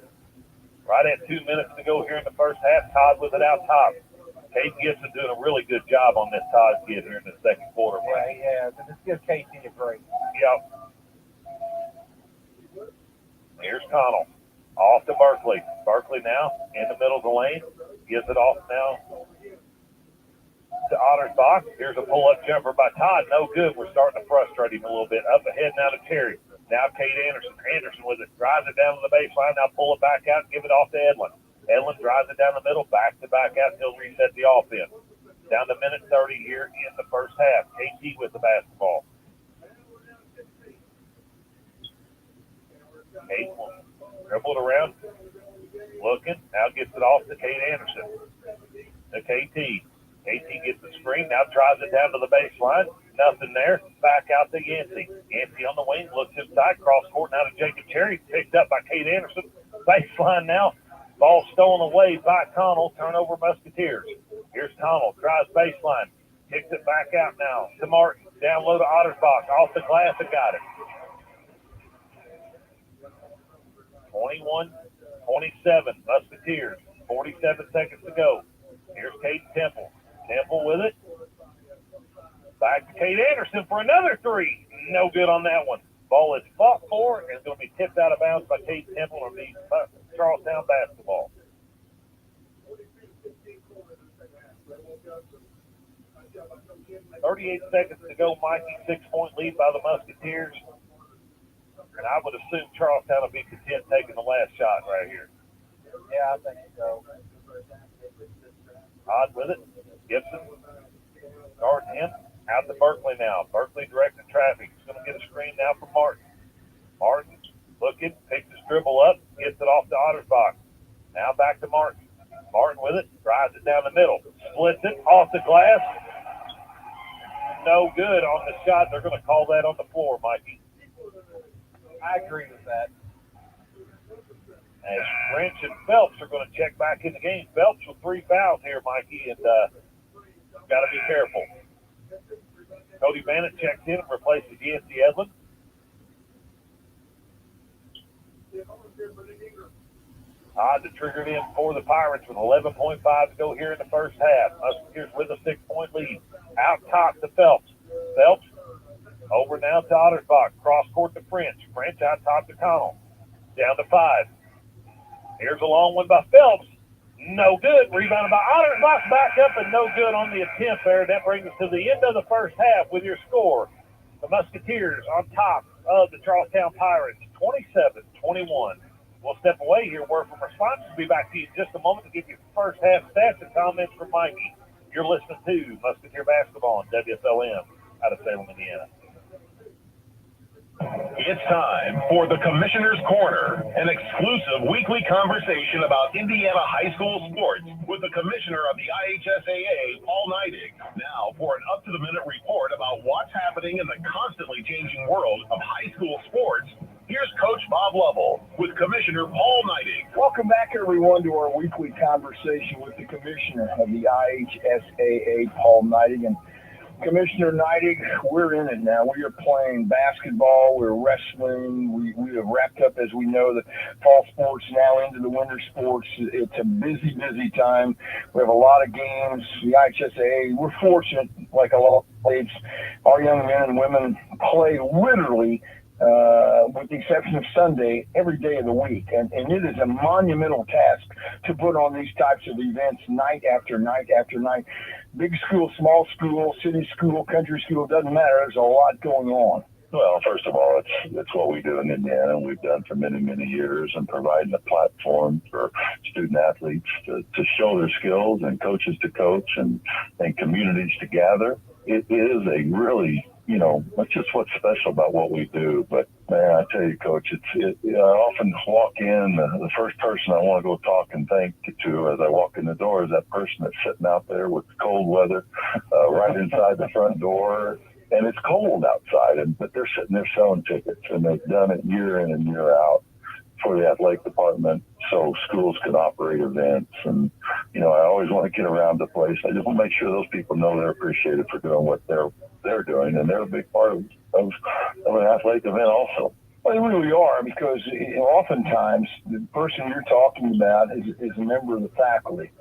Right at 2 minutes to go here in the first half. Todd with it out top. Cade Gibson doing a really good job on this Todd kid here in the second quarter. Yeah, he has. And this gives KT a break. Yep. Here's Connell. Off to Berkeley. Berkeley now in the middle of the lane. Gives it off now to Ottersbach. Here's a pull-up jumper by Todd. No good. We're starting to frustrate him a little bit. Up ahead now to Terry. Now Cade Anderson. Anderson with it. Drives it down to the baseline. Now pull it back out and give it off to Edlin. Edlin drives it down the middle. Back to back out. He'll reset the offense. Down to minute 30 here in the first half. KT with the basketball. Cade dribbled around. Looking. Now gets it off to Cade Anderson. To KT. KT gets the screen. Now drives it down to the baseline. Nothing there. Back out to Yancey. Yancey on the wing. Looks inside. Cross court now to Jacob Cherry. Picked up by Cade Anderson. Baseline now. Ball stolen away by Connell. Turnover Musketeers. Here's Connell. Drives baseline. Kicks it back out now to Martin. Down low to Ottersbach. Off the glass and got it. 21-27. Musketeers. 47 seconds to go. Here's Cade Temple. Temple with it. Back to Cade Anderson for another three. No good on that one. Ball is fought for and is going to be tipped out of bounds by Cade Temple and be Charlestown basketball. .38 seconds to go, Mikey. 6-point lead by the Musketeers. And I would assume Charlestown will be content taking the last shot right here. Yeah, I think so. Todd with it. Gibson. Guarding him. Out to Berkeley now. Berkeley directing traffic. He's going to get a screen now from Martin. Martin looking. Picks his dribble up. Gets it off to Ottersbach. Now back to Martin. Martin with it. Drives it down the middle. Splits it off the glass. No good on the shot. They're going to call that on the floor, Mikey. I agree with that. As French and Phelps are going to check back in the game. Phelps with 3 fouls here, Mikey, and got to be careful. Cody Bennett checks in and replaces Yancey Edlin. Todd to triggered in for the Pirates with 11.5 to go here in the first half. Musketeers with a 6-point lead. Out top to Phelps. Phelps over now to Ottersbach. Cross court to French. French out top to Connell. Down to 5. Here's a long one by Phelps. No good. Rebounded by Ottersbach. Back up and no good on the attempt there. That brings us to the end of the first half with your score. The Musketeers on top of the Charlestown Pirates, 27-21. We'll step away here, word from response. We'll be back to you in just a moment to give you first half stats and comments from Mikey. You're listening to Musketeer Basketball on WSLM out of Salem, Indiana. It's time for the Commissioner's Corner, an exclusive weekly conversation about Indiana high school sports with the Commissioner of the IHSAA, Paul Neidig. Now for an up-to-the-minute report about what's happening in the constantly changing world of high school sports. Here's Coach Bob Lovell with Commissioner Paul Neidig. Welcome back, everyone, to our weekly conversation with the Commissioner of the IHSAA, Paul Neidig. And Commissioner Neidig, we're in it now. We are playing basketball. We're wrestling. We have wrapped up, as we know, the fall sports now into the winter sports. It's a busy, busy time. We have a lot of games. The IHSAA, we're fortunate, like a lot of states, our young men and women play literally, with the exception of Sunday, every day of the week. And it is a monumental task to put on these types of events night after night after night. Big school, small school, city school, country school, doesn't matter. There's a lot going on. Well, first of all, it's what we do in Indiana, and we've done for many, many years, and providing a platform for student athletes to show their skills and coaches to coach and communities to gather. It is a really, that's just what's special about what we do. But man, I tell you, Coach, I often walk in, the first person I want to go talk and thank to as I walk in the door is that person that's sitting out there with the cold weather right inside the front door. And it's cold outside, but they're sitting there selling tickets, and they've done it year in and year out for the athletic department so schools can operate events. And, I always want to get around the place. I just want to make sure those people know they're appreciated for doing what they're doing, and they're a big part of an athletic event also. Well, they really are, because oftentimes the person you're talking about is a member of the faculty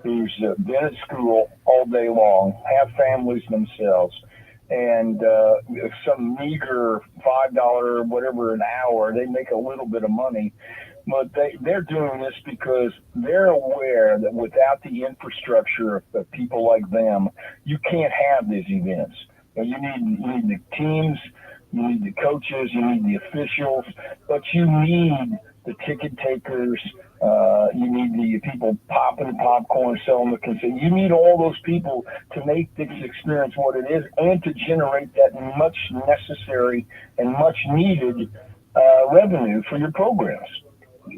who's been at school all day long, have families themselves, and some meager $5 whatever an hour, they make a little bit of money. But they're doing this because they're aware that without the infrastructure of people like them, you can't have these events. You need the teams, you need the coaches, you need the officials, but you need the ticket takers, you need the people popping popcorn, selling the concession. You need all those people to make this experience what it is and to generate that much necessary and much needed revenue for your programs.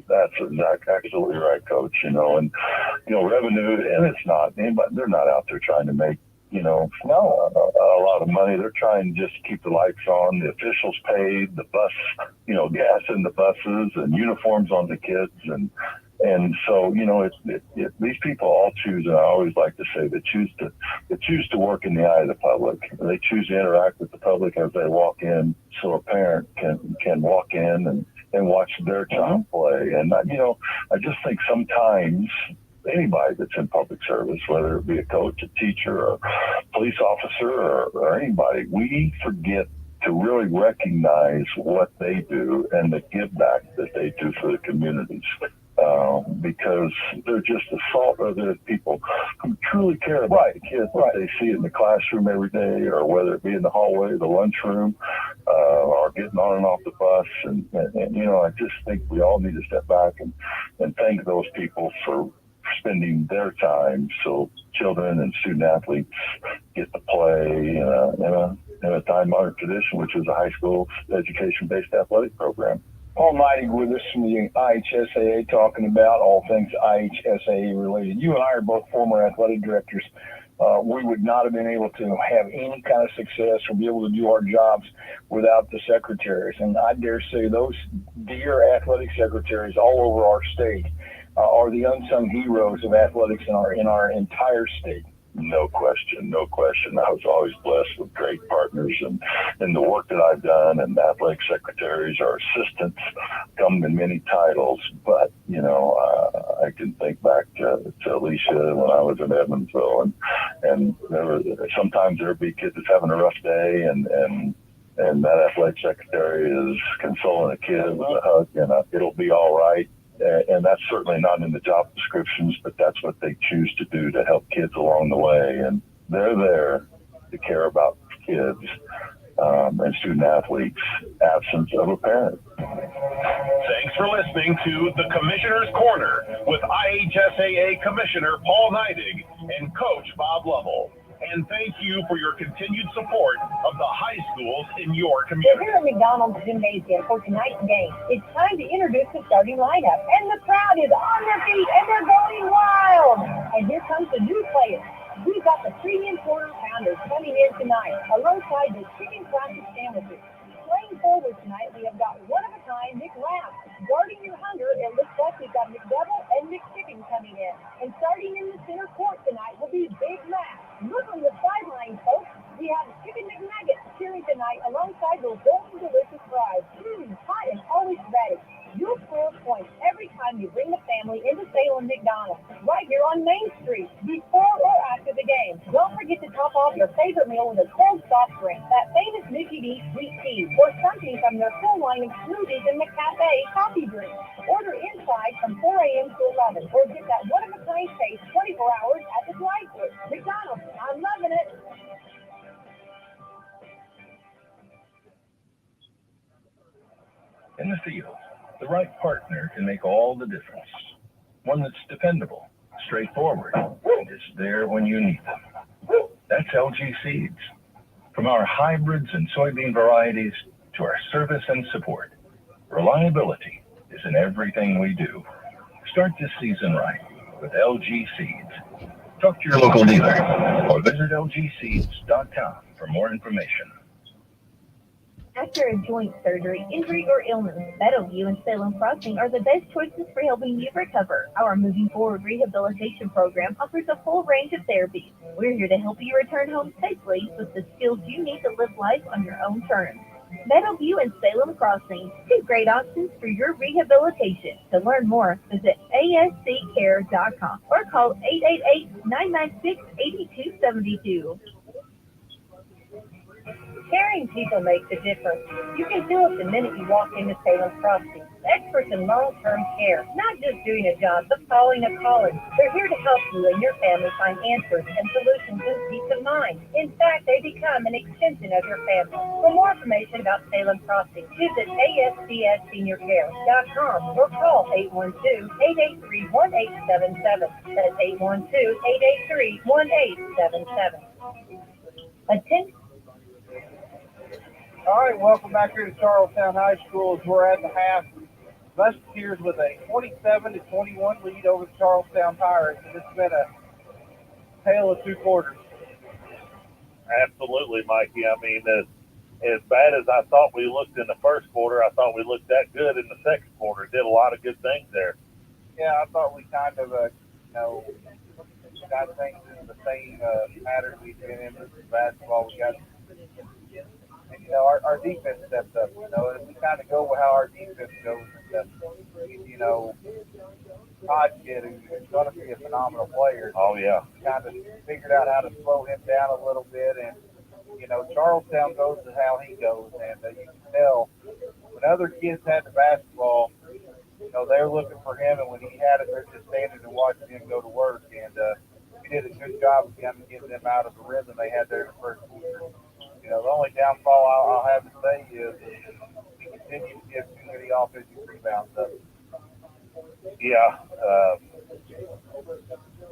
That's absolutely right, Coach. And revenue, and it's not, they're not out there trying to make, a lot of money. They're trying to just keep the lights on, the officials paid, the bus, gas in the buses and uniforms on the kids. And so, these people all choose, and I always like to say, they choose to work in the eye of the public. They choose to interact with the public as they walk in, so a parent can walk in and watch their child play. And, I just think sometimes anybody that's in public service, whether it be a coach, a teacher, a police officer, or anybody, we forget to really recognize what they do and the give back that they do for the communities. Because they're just they're people who truly care about the kids, what they see in the classroom every day, or whether it be in the hallway, the lunchroom, or getting on and off the bus. And I just think we all need to step back and thank those people for spending their time so children and student athletes get to play in a time-honored tradition, which is a high school education-based athletic program. Paul Neidig with us from the IHSAA, talking about all things IHSAA related. You and I are both former athletic directors. We would not have been able to have any kind of success or be able to do our jobs without the secretaries. And I dare say those dear athletic secretaries all over our state are the unsung heroes of athletics in our entire state. No question. I was always blessed with great partners, and the work that I've done, and athletic secretaries or assistants come in many titles. But, I can think back to Alicia when I was in Evansville, and sometimes there'd be kids that's having a rough day, and that athletic secretary is consoling a kid with a hug, and it'll be all right. And that's certainly not in the job descriptions, but that's what they choose to do to help kids along the way. And they're there to care about kids and student athletes' absence of a parent. Thanks for listening to the Commissioner's Corner with IHSAA Commissioner Paul Neidig and Coach Bob Lovell. And thank you for your continued support of the high schools in your We're community. here at McDonald's Gymnasium for tonight's game. It's time to introduce the starting lineup, and the crowd is on their feet and they're going wild. And here comes the new players. We've got the premium quarter pounders coming in tonight, alongside the chicken sausage sandwiches. Playing forward tonight, we have got one-of-a-kind McLamb. Guarding your hunger, it looks like we've got McDouble and McChicken coming in. And starting in the center court tonight will be Big Mac. Look on the sideline, folks. We have Chicken McNuggets cheering tonight alongside those golden delicious fries. Hot and always ready. You'll score points every time you bring the family into Salem McDonald's, right here on Main Street, before or after the game. Don't forget to top off your favorite meal with a cold soft drink, that famous Mickey D sweet tea, or something from their full line of smoothies and McCafe coffee drinks. Order inside from 4 a.m. to 11, or get that one-of-a-kind taste 24 hours at the drive-thru. McDonald's, I'm loving it. In the field, the right partner can make all the difference. One that's dependable, straightforward, and is there when you need them. That's LG Seeds. From our hybrids and soybean varieties to our service and support, reliability is in everything we do. Start this season right with LG Seeds. Talk to your local dealer or visit lgseeds.com for more information. After a joint surgery, injury, or illness, Meadowview and Salem Crossing are the best choices for helping you recover. Our Moving Forward Rehabilitation Program offers a full range of therapies. We're here to help you return home safely with the skills you need to live life on your own terms. Meadowview and Salem Crossing, two great options for your rehabilitation. To learn more, visit asccare.com or call 888-996-8272. Caring people makes a difference. You can feel it the minute you walk into Salem Crossing. Experts in long-term care, not just doing a job, but following a calling. They're here to help you and your family find answers and solutions with peace of mind. In fact, they become an extension of your family. For more information about Salem Crossing, visit ASCSSeniorCare.com or call 812-883-1877. That's 812-883-1877. All right, welcome back here to Charlestown High School as we're at the half. Musketeers with a 27-21 lead over the Charlestown Pirates. It's been a tale of two quarters. Absolutely, Mikey. I mean, as bad as I thought we looked in the first quarter, I thought we looked that good in the second quarter. Did a lot of good things there. Yeah, I thought we kind of, got things in the same pattern we've been in with basketball. We got, our defense stepped up, and we kind of go with how our defense goes. And, Hodgkin, who's going to be a phenomenal player. Oh, yeah. Kind of figured out how to slow him down a little bit. And, Charlestown goes to how he goes. And you can tell when other kids had the basketball, they're looking for him. And when he had it, they're just standing and watching him go to work. And he did a good job of getting them out of the rhythm they had there in the first quarter. The only downfall I'll have to say is we continue to give too many offensive rebounds up. Yeah.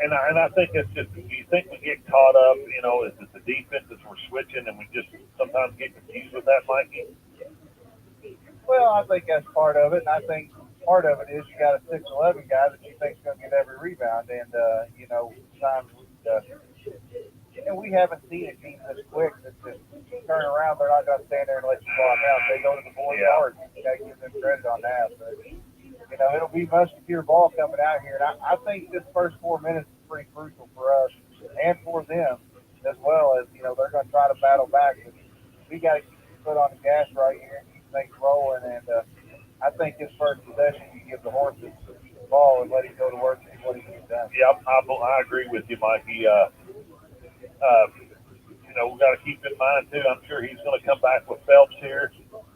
And I think it's just, do you think we get caught up, is it the defense as we're switching and we just sometimes get confused with that, Mikey? Well, I think that's part of it. And I think part of it is you got a 6'11" guy that you think is going to get every rebound. And, sometimes we haven't seen a team this quick that just turn around. They're not going to stand there and let you block out. They go to the board hard. You got to give them credit on that. But, it'll be Musketeer ball coming out here. And I think this first 4 minutes is pretty crucial for us and for them as well as, they're going to try to battle back. But we got to keep the foot on the gas right here and keep things rolling. And I think this first possession, you give the horses the ball and let him go to work and see what he gets done. Yeah, I agree with you, Mikey. We've got to keep in mind, too, I'm sure he's going to come back with Phelps here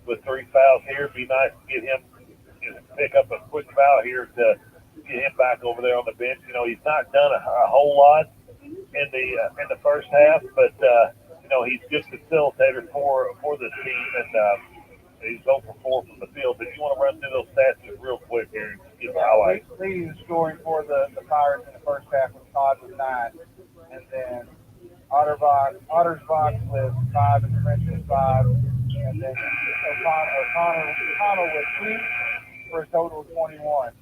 with 3 fouls here. It'd be nice to get him pick up a quick foul here to get him back over there on the bench. He's not done a whole lot in the first half, but he's just a facilitator for this team, and he's 0 for 4 from the field. But you want to run through those stats just real quick here and get the highlights. Leading the scoring for the Pirates in the first half was Todd with 9, and then Ottersbach with 5 and French with 5, and then O'Connell with 2 for a total of 21.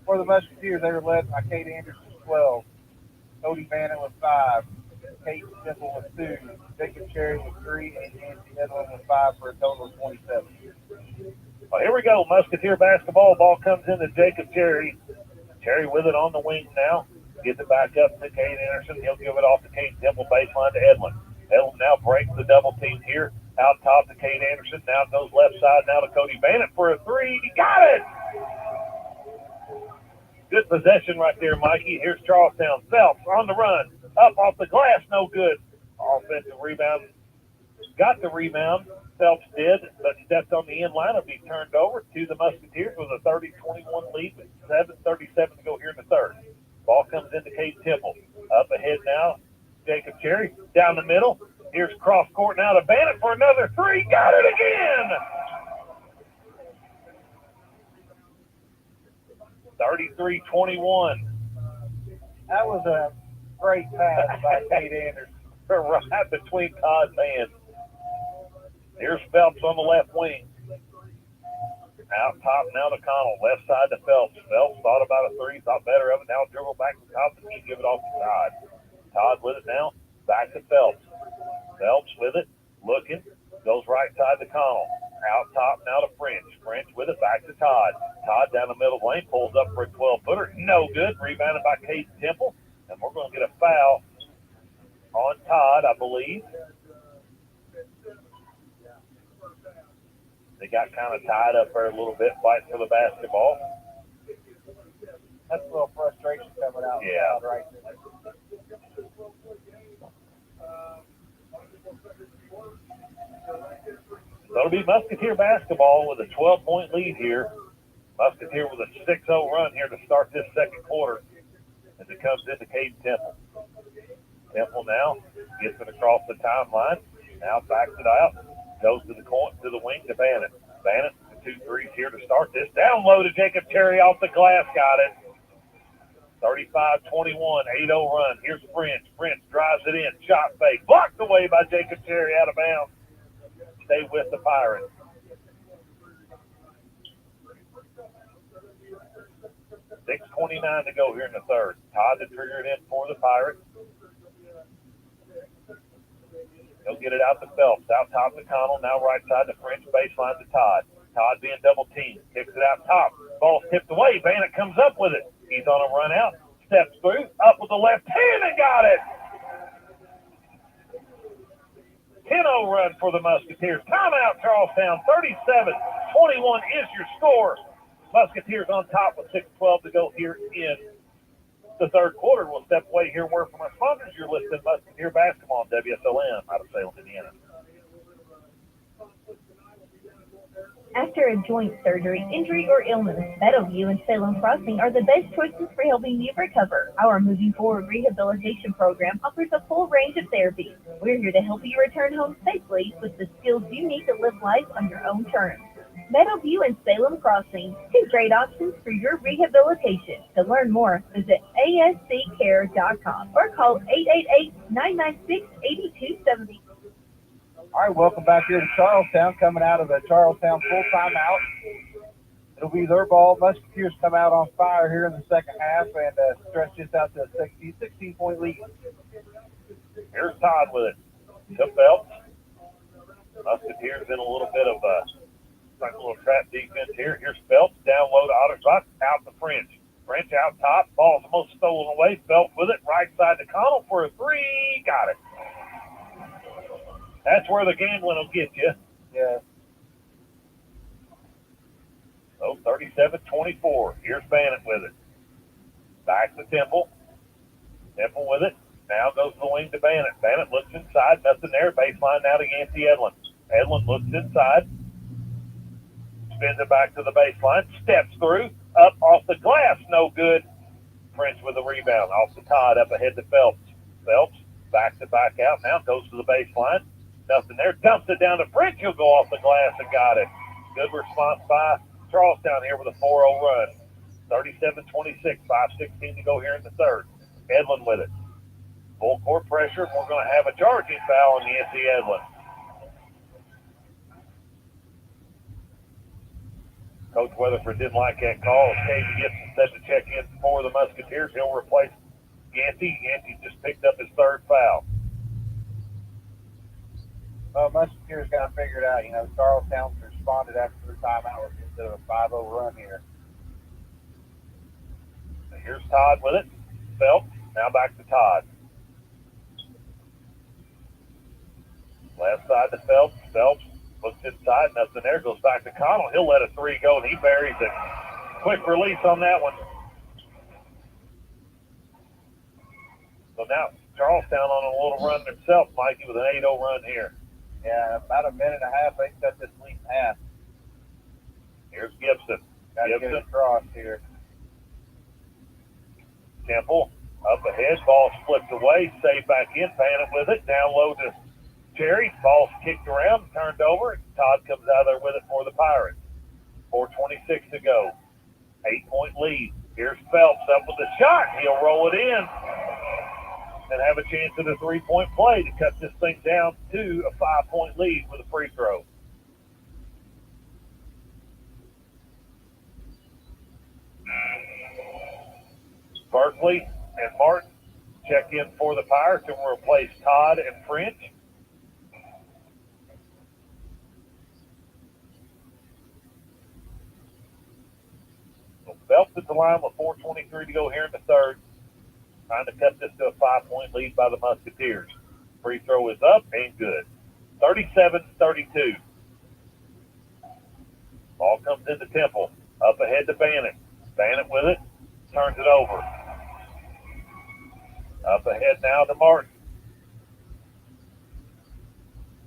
For the Musketeers, they were led by Kate Anderson with 12, Cody Bannon with 5, Kate Simple with 2, Jacob Cherry with 3, and Nancy Edlin with 5 for a total of 27. Well, here we go. Musketeer basketball. Ball comes into Jacob Cherry. Cherry with it on the wing now. Gets it back up to Kate Anderson. He'll give it off to Kate Temple, baseline to Edlin. Edlin now breaks the double team here. Out top to Kate Anderson. Now goes left side now to Cody Bannon for a 3. Got it! Good possession right there, Mikey. Here's Charlestown. Phelps on the run. Up off the glass. No good. Offensive rebound. Got the rebound. Phelps did, but stepped on the end line. It'll be turned over to the Musketeers with a 30-21 lead with 7:37 to go here in the third. Ball comes into Kate Temple. Up ahead now, Jacob Cherry. Down the middle. Here's cross court now to Bannon for another 3. Got it again! 33-21. That was a great pass by Kate Anderson. Right between Todd's hands. Here's Phelps on the left wing. Out top now to Connell. Left side to Phelps. Phelps thought about a 3, thought better of it. Now dribble back to the top and he give it off to Todd. Todd with it now. Back to Phelps. Phelps with it. Looking. Goes right side to Connell. Out top now to French. French with it. Back to Todd. Todd down the middle lane. Pulls up for a 12-footer. No good. Rebounded by Kate Temple. And we're going to get a foul on Todd, I believe. They got kind of tied up there a little bit, fighting for the basketball. That's a little frustration coming out. Yeah. Right there. So it'll be Musketeer basketball with a 12-point lead here. Musketeer with a 6-0 run here to start this second quarter as it comes into Caden Temple. Temple now gets it across the timeline. Now backs it out. Goes to the corner, to the wing to Bannon. Bannon, the 2 threes here to start this. Down low to Jacob Cherry off the glass. Got it. 35-21, 8-0 run. Here's French. French drives it in. Shot fake. Blocked away by Jacob Cherry out of bounds. Stay with the Pirates. $6:29 to go here in the third. Todd to trigger it in for the Pirates. He'll get it out to Phelps. Out top to Connell. Now right side to French. Baseline to Todd. Todd being double teamed. Kicks it out top. Ball tipped away. Bannon comes up with it. He's on a run out. Steps through. Up with the left hand and got it. 10-0 run for the Musketeers. Timeout, Charlestown. 37-21 is your score. Musketeers on top with 6:12 to go here in the third quarter. We'll step away here and word from our sponsors. You're listening to Musketeer Basketball on WSLM out of Salem, Indiana. After a joint surgery, injury, or illness, Meadowview and Salem Crossing are the best choices for helping you recover. Our Moving Forward Rehabilitation Program offers a full range of therapies. We're here to help you return home safely with the skills you need to live life on your own terms. Meadowview and Salem Crossing, 2 great options for your rehabilitation. To learn more, visit asccare.com or call 888-996-8270. All right, welcome back here to Charlestown, coming out of the Charlestown full timeout. It'll be their ball. Musketeers come out on fire here in the second half and stretch this out to a 16-point lead. Here's Todd with it. To Phelps. Musketeers in a little bit of a little trap defense here. Here's Phelps. Down low to Ottersbach. Out to French. French out top. Ball's almost stolen away. Phelps with it. Right side to Connell for a 3. Got it. That's where the gambling will get you. Yeah. So 37-24. Here's Bannon with it. Back to Temple. Temple with it. Now goes to the wing to Bannon. Bannon looks inside. Nothing there. Baseline now to Yancey Edlin. Edlin looks inside. Spins it back to the baseline. Steps through. Up off the glass. No good. French with the rebound. Off to Todd. Up ahead to Phelps. Phelps. back out now, goes to the baseline. Nothing there. Dumps it down to French. He'll go off the glass and got it. Good response by Charlestown here with a 4-0 run. 37-26, 5:16 to go here in the third. Edlin with it. Full court pressure. We're going to have a charging foul on Yancey Edlin. Coach Weatherford didn't like that call. Caden Gibson said to check in for the Musketeers. He'll replace Yancey. Yancey just picked up his third foul. Musketeers got to figure it out. You know, Charlestown responded after their timeout instead of a 5-0 run here. Here's Todd with it. Phelps. Now back to Todd. Left side to Phelps. Phelps looks inside. Nothing there. Goes back to Connell. He'll let a three go, and he buries it. Quick release on that one. So now Charlestown on a little run themselves, Mikey, with an 8-0 run here. Yeah, about a minute and a half, they cut this lead in half. Here's Gibson. Got to get it across here. Temple up ahead. Ball flipped away. Saved back in. Bannon with it. Down low to Cherry. Ball's kicked around. Turned over. Todd comes out there with it for the Pirates. 4:26 to go. 8-point lead. Here's Phelps up with the shot. He'll roll it in and have a chance at a 3-point play to cut this thing down to a 5-point lead with a free throw. Berkeley and Martin check in for the Pirates and will replace Todd and French. So Phelps at the line with 4:23 to go here in the third. Trying to cut this to a 5-point lead by the Musketeers. Free throw is up and good. 37-32. Ball comes into Temple. Up ahead to Bannon. Bannon with it. Turns it over. Up ahead now to Martin.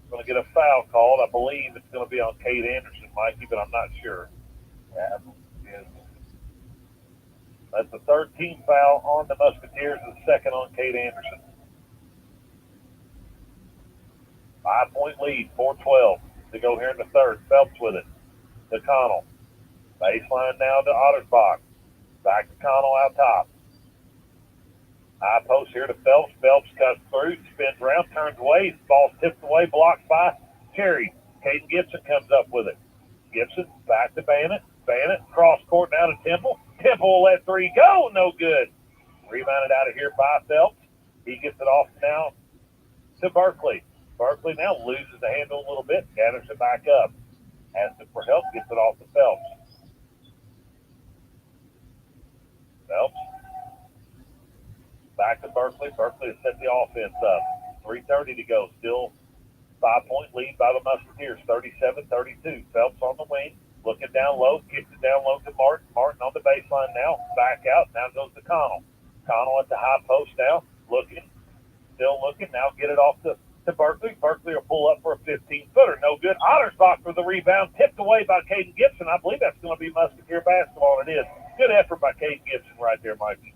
Going to get a foul called. I believe it's going to be on Cade Anderson, Mikey, but I'm not sure. Yeah, that's the third team foul on the Musketeers and the second on Cade Anderson. 5-point lead, 4:12 to go here in the third. Phelps with it to Connell. Baseline now to Ottersbach. Back to Connell out top. High post here to Phelps. Phelps cuts through, spins around, turns away. Ball tipped away, blocked by Cherry. Caden Gibson comes up with it. Gibson back to Bannon. Bannon cross court now to Temple. Temple will let three go. No good. Rebounded out of here by Phelps. He gets it off now to Berkeley. Berkeley now loses the handle a little bit. Gathers it back up. Asks for help. Gets it off to Phelps. Phelps. Back to Berkeley. Berkeley has set the offense up. 3:30 to go. Still 5-point lead by the Musketeers. 37-32. Phelps on the wing. Looking down low. Kicks it down low to Martin. Martin on the baseline now. Back out. Now goes to Connell. Connell at the high post now. Looking. Still looking. Now get it off to Berkeley. Berkeley will pull up for a 15-footer. No good. Ottersbach for the rebound. Tipped away by Caden Gibson. I believe that's going to be Musketeer basketball. It is. Good effort by Caden Gibson right there, Mikey.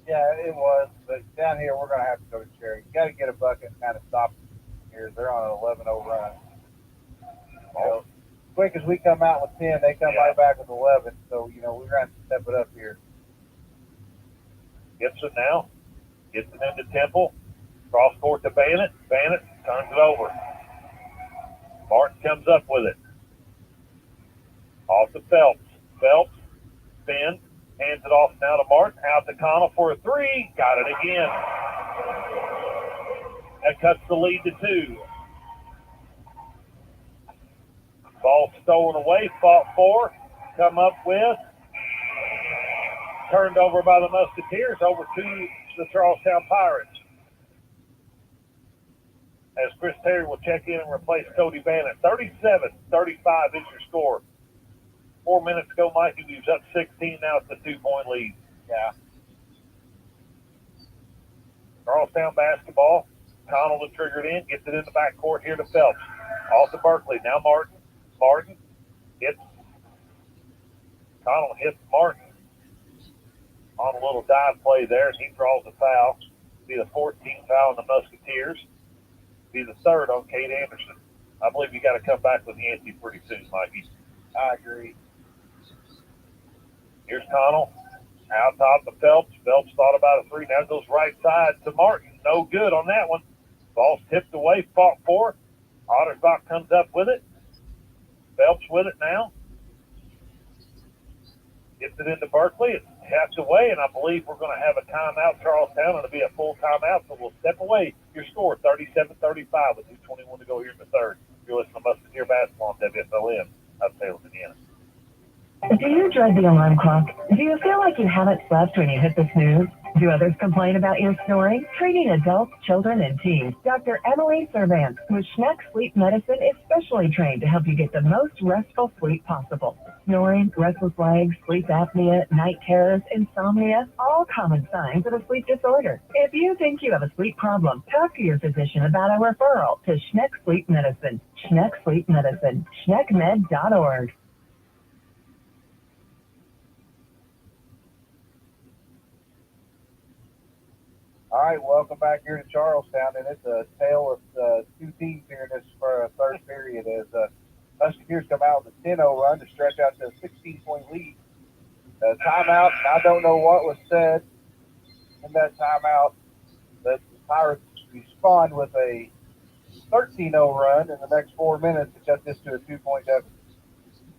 Yeah, it was. But down here, we're going to have to go to Cherry. You got to get a bucket and kind of stop here. They're on an 11-0 run. So, quick as we come out with 10, they come right back with 11. So, you know, we're going to have to step it up here. Gibson now gets it into Temple. Cross court to Bannon. Bannon turns it over. Martin comes up with it. Off to Phelps. Phelps spins. Hands it off now to Martin. Out to Connell for a three. Got it again. That cuts the lead to 2. Ball stolen away. Fought for. Come up with. Turned over by the Musketeers. Over to the Charlestown Pirates. As Chris Terry will check in and replace Cody Bannon. 37-35 is your score. 4 minutes ago, Mikey, he was up 16. Now it's a 2-point lead. Yeah. Charlestown basketball. Connell to trigger it in. Gets it in the backcourt here to Phelps. Off to Berkeley. Now Martin. Martin hits. Connell hits Martin on a little dive play there, and he draws a foul. Be the 14th foul on the Musketeers. Be the third on Kate Anderson. I believe you got to come back with Yancey pretty soon, Mikey. I agree. Here's Connell. Out top to Phelps. Phelps thought about a three. Now goes right side to Martin. No good on that one. Ball's tipped away, fought for. Ottersbach comes up with it. Phelps with it now. Gets it into Berkeley. It's tapped away, and I believe we're going to have a timeout, Charlestown. It'll be a full timeout, so we'll step away. Your score, 37-35 with 2:21 to go here in the third. You're listening to Musketeer Basketball on WSLM. I'm Taylor, Indiana. Do you dread the alarm clock? Do you feel like you haven't slept when you hit the snooze? Do others complain about your snoring? Treating adults, children, and teens, Dr. Emily Servant with Schneck Sleep Medicine is specially trained to help you get the most restful sleep possible. Snoring, restless legs, sleep apnea, night terrors, insomnia, all common signs of a sleep disorder. If you think you have a sleep problem, talk to your physician about a referral to Schneck Sleep Medicine. Schneck Sleep Medicine, schneckmed.org. All right, welcome back here to Charlestown, and it's a tale of two teams here in this third period as Musketeers come out with a 10-0 run to stretch out to a 16-point lead. Timeout, and I don't know what was said in that timeout. The Pirates respond with a 13-0 run in the next 4 minutes to cut this to a 2-point deficit.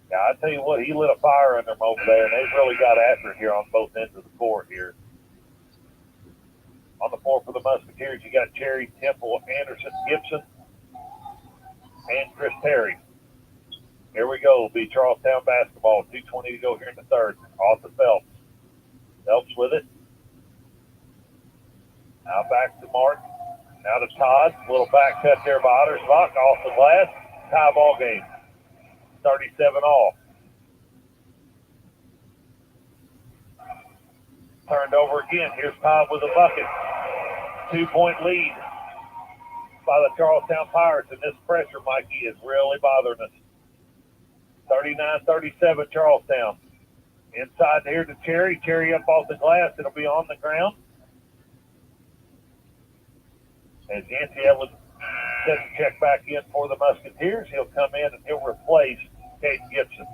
Yeah, I tell you what, he lit a fire under them over there, and they've really got after it here on both ends of the court here. On the floor for the Musketeers, you got Cherry, Temple, Anderson, Gibson, and Chris Terry. Here we go. It'll be Charlestown basketball. 2:20 to go here in the third. Off to Phelps. Phelps with it. Now back to Martin. Now to Todd. Little back cut there by Ottersbach. Off the glass. Tie ball game. 37 all. Turned over again. Here's Todd with a bucket. 2-point lead by the Charlestown Pirates, and this pressure, Mikey, is really bothering us. 39-37 Charlestown. Inside here to Cherry. Cherry up off the glass. It'll be on the ground. As Yancey Evans sets the check back in for the Musketeers, he'll come in and he'll replace Caden Gibson.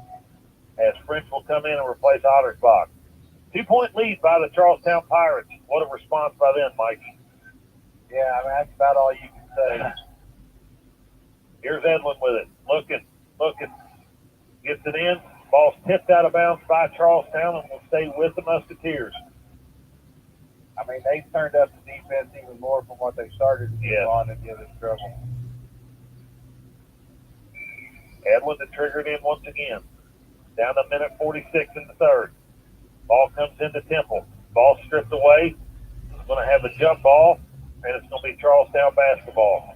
As French will come in and replace Ottersbach. 2-point lead by the Charlestown Pirates. What a response by them, Mikey. Yeah, I mean, that's about all you can say. Here's Edlin with it. Looking. Gets it in. Ball's tipped out of bounds by Charlestown and will stay with the Musketeers. I mean, they've turned up the defense even more from what they started to do on and give us trouble. Edlin to trigger it in once again. Down to minute 46 in the third. Ball comes into Temple. Ball stripped away. It's going to have a jump ball, and it's going to be Charlestown basketball.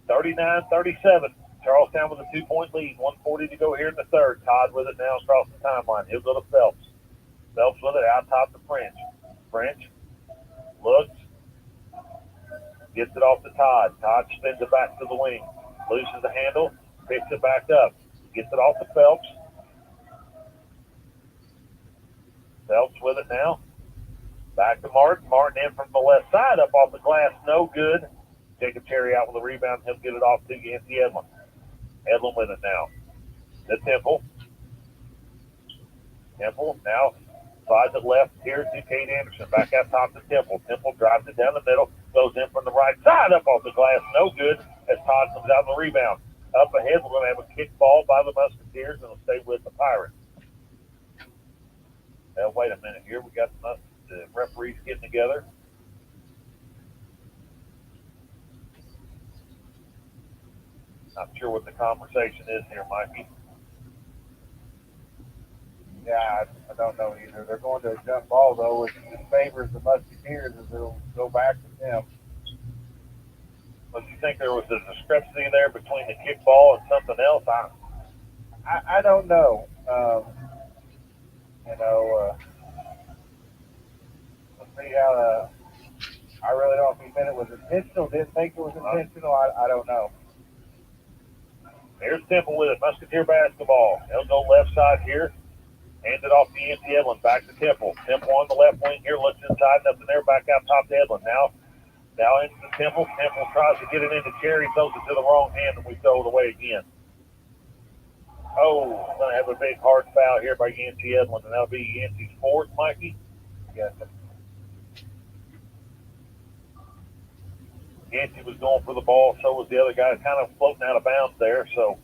(39-37). Charlestown with a 2-point lead. 1:40 to go here in the third. Todd with it now across the timeline. He'll go to Phelps. Phelps with it out top to French. French looks. Gets it off to Todd. Todd spins it back to the wing. Loses the handle. Picks it back up. Gets it off to Phelps. Phelps with it now. Back to Martin. Martin in from the left side. Up off the glass. No good. Jacob Cherry out with a rebound. He'll get it off to Yancey Edlin. Edlin with it now. To Temple. Temple now slides it left here to Kate Anderson. Back out top to Temple. Temple drives it down the middle. Goes in from the right side. Up off the glass. No good as Todd comes out with the rebound. Up ahead, we're going to have a kick ball by the Musketeers, and it'll stay with the Pirates. Now, wait a minute here. We got the referees getting together. Not sure what the conversation is here, Mikey. Yeah, I don't know either. They're going to a jump ball, though, which favors the Musketeers as it'll go back to them. But you think there was a discrepancy there between the kick ball and something else? I don't know. Let's see how I really don't know if he meant it was intentional, didn't think it was intentional. I don't know. There's Temple with it. Musketeer basketball. They'll go left side here. Hand it off to Yancey Edlin. Back to Temple. Temple on the left wing here. Looks inside. Nothing there. Back out top to Edlin. Now into the Temple. Temple tries to get it into Cherry. Throws it to the wrong hand, and we throw it away again. Oh, going to have a big hard foul here by Yancey Edlin, and that'll be Yancey's fourth, Mikey. Yes. Yancey was going for the ball. So was the other guy, kind of floating out of bounds there. So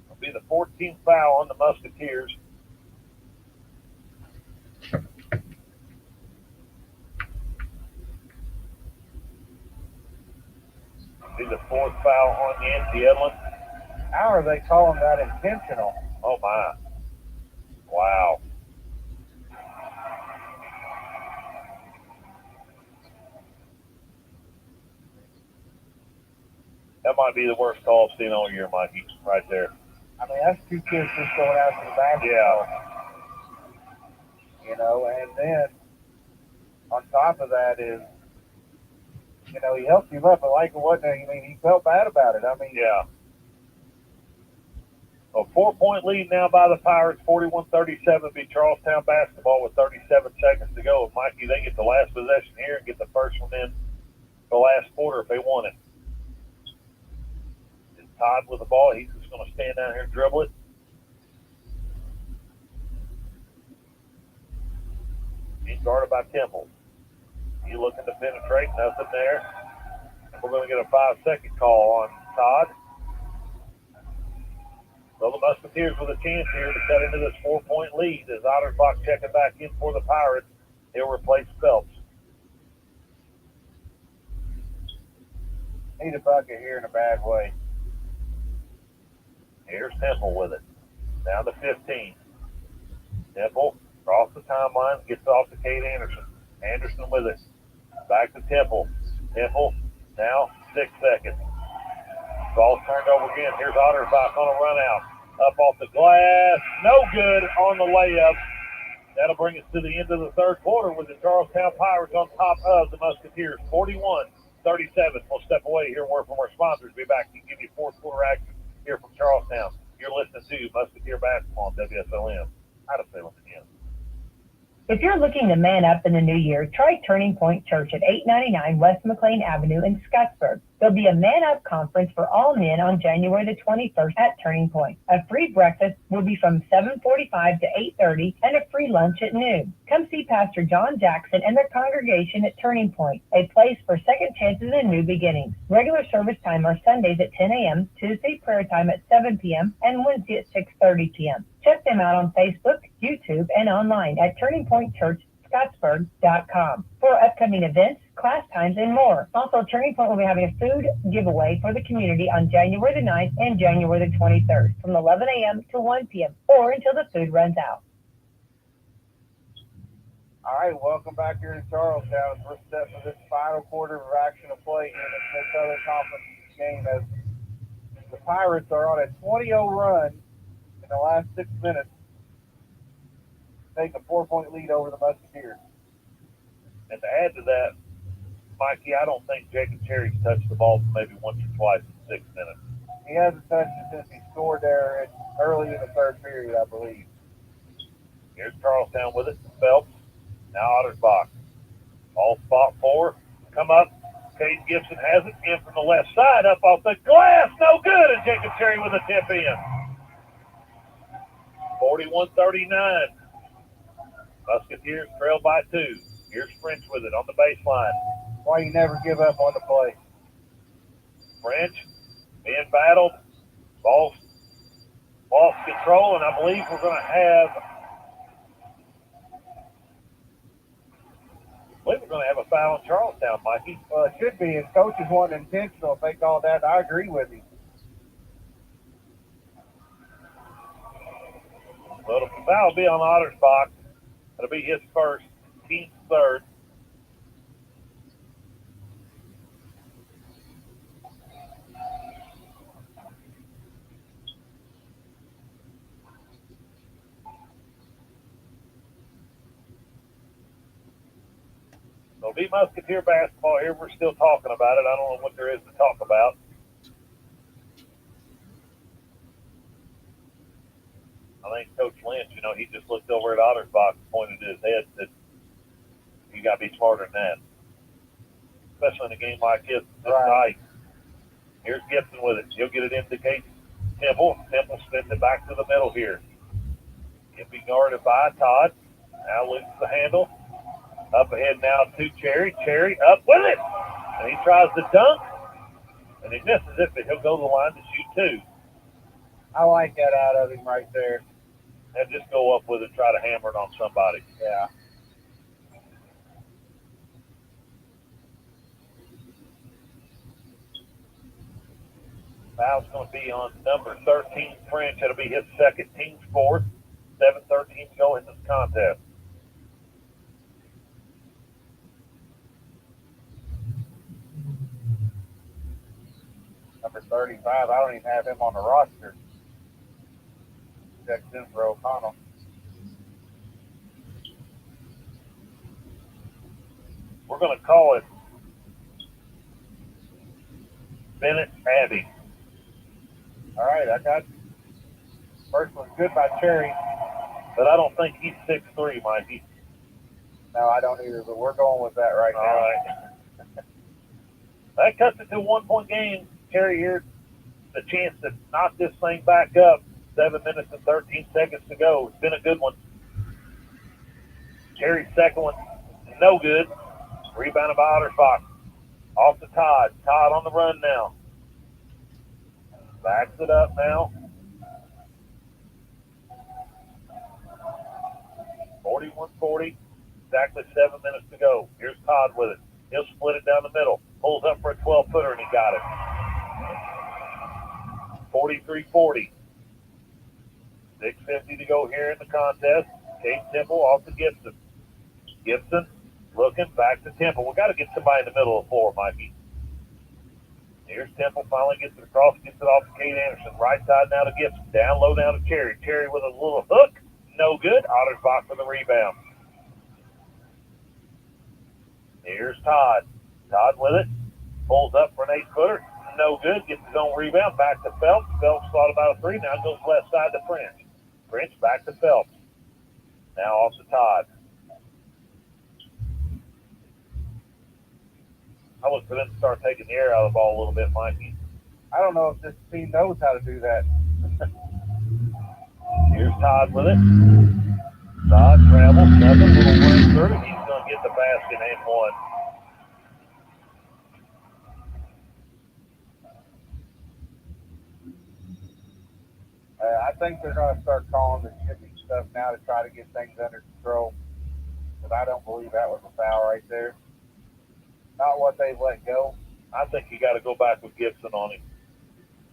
it'll be the 14th foul on the Musketeers. Be the fourth foul on Yancey Edlin. How are they calling that intentional? Oh, my. Wow. That might be the worst call I've seen all year, Mikey, right there. I mean, that's two kids just going after the basketball. Yeah. You know, and then on top of that is, you know, he helped him up, but like it wasn't, I mean, he felt bad about it. I mean, Yeah. A 4-point lead now by the Pirates, 41-37, beat Charlestown basketball with 37 seconds to go. And Mikey, they get the last possession here and get the first one in the last quarter if they want it. It's Todd with the ball. He's just going to stand down here and dribble it. He's guarded by Temple. He's looking to penetrate, nothing there. We're going to get a 5-second call on Todd. So the Musketeers with a chance here to cut into this 4-point lead as Ottersbach checking back in for the Pirates. He'll replace Phelps. need a bucket here in a bad way. Here's Temple with it. Down to 15. Temple across the timeline, gets off to Kate Anderson. Anderson with it. Back to Temple. Temple now 6 seconds. Ball turned over again. Here's Ottersbach on a run out. Up off the glass. No good on the layup. That'll bring us to the end of the third quarter with the Charlestown Pirates on top of the Musketeers. 41-37. We'll step away here and word from our sponsors. Be back to give you fourth quarter action here from Charlestown. You're listening to Musketeer Basketball on WSLM. Out of Salem, Indiana. If you're looking to man up in the new year, try Turning Point Church at 899 West McLean Avenue in Scottsburg. There'll be a Man Up conference for all men on January the 21st at Turning Point. A free breakfast will be from 7:45 to 8:30 and a free lunch at noon. Come see Pastor John Jackson and their congregation at Turning Point, a place for second chances and new beginnings. Regular service time are Sundays at 10 a.m., Tuesday prayer time at 7 p.m., and Wednesday at 6:30 p.m. Check them out on Facebook, YouTube, and online at turningpointchurchscottsburg.com for upcoming events, class times, and more. Also, Turning Point will be having a food giveaway for the community on January the 9th and January the 23rd from 11 a.m. to 1 p.m. or until the food runs out. All right, welcome back here to Charlestown as we're set for this final quarter of action of play here in the Smith Southern Conference game as the Pirates are on a 20-0 run in the last 6 minutes, taking a 4-point lead over the Musketeers. And to add to that, Mikey, I don't think Jacob Cherry's touched the ball maybe once or twice in 6 minutes. He hasn't touched it since he scored there early in the third period, I believe. Here's Charlestown with it. Phelps. Now Ottersbach. All spot 4. Come up. Cade Gibson has it. In from the left side. Up off the glass. No good. And Jacob Cherry with a tip in. 41-39. Musketeers trail by 2. Here's French with it on the baseline. Why you never give up on the play. French being battled. Ball lost control, and I believe we're going to have a foul in Charlestown, Mikey. Well, it should be. His coaches want intentional if they call that. I agree with him. So the foul will be on Ottersbach. That'll be his first, team's third. So It'll be Musketeer basketball here. We're still talking about it. I don't know what there is to talk about. I think Coach Lynch, he just looked over at Ottersbach and pointed to his head and said, you got to be smarter than that. Especially in a game like this tonight. Here's Gibson with it. He'll get it into Temple. Temple spins it back to the middle here. He'll be guarded by Todd. Now loses the handle. Up ahead now to Cherry. Cherry up with it. And he tries to dunk. And he misses it, but he'll go to the line to shoot two. I like that out of him right there. And just go up with it, try to hammer it on somebody. Yeah. Foul's going to be on number 13, French. It'll be his second, team's fourth. 7:13 to go in this contest. Number 35, I don't even have him on the roster. Checks in for O'Connell. We're going to call it Bennett Abbey. All right, I got first one's good by Cherry. But I don't think he's 6'3", Mikey. No, I don't either, but we're going with that right now. All right. That cuts it to a 1-point game. Cherry here, the chance to knock this thing back up. 7 minutes and 13 seconds to go. It's been a good one. Cherry's second one, no good. Rebounded by Ottersbach. Off to Todd. Todd on the run now. Backs it up now. 41-40. Exactly 7 minutes to go. Here's Todd with it. He'll split it down the middle. Pulls up for a 12-footer, and he got it. 43-40. 6:50 to go here in the contest. Kate Temple off to Gibson. Gibson looking back to Temple. We've got to get somebody in the middle of the floor, Mikey. Here's Temple, finally gets it across, gets it off to Kate Anderson. Right side now to Gibson. Down low now to Cherry. Cherry with a little hook. No good. Ottersbach for the rebound. Here's Todd. Todd with it. Pulls up for an 8-footer. No good. Gets his own rebound. Back to Phelps. Phelps thought about a 3. Now goes left side to French. French back to Phelps. Now off to Todd. I look for them to start taking the air out of the ball a little bit, Mikey. I don't know if this team knows how to do that. Here's Todd with it. Todd travels, nothing, little run through, and he's going to get the basket and one. I think they're going to start calling the shipping stuff now to try to get things under control. But I don't believe that was a foul right there. Not what they've let go. I think you got to go back with Gibson on him.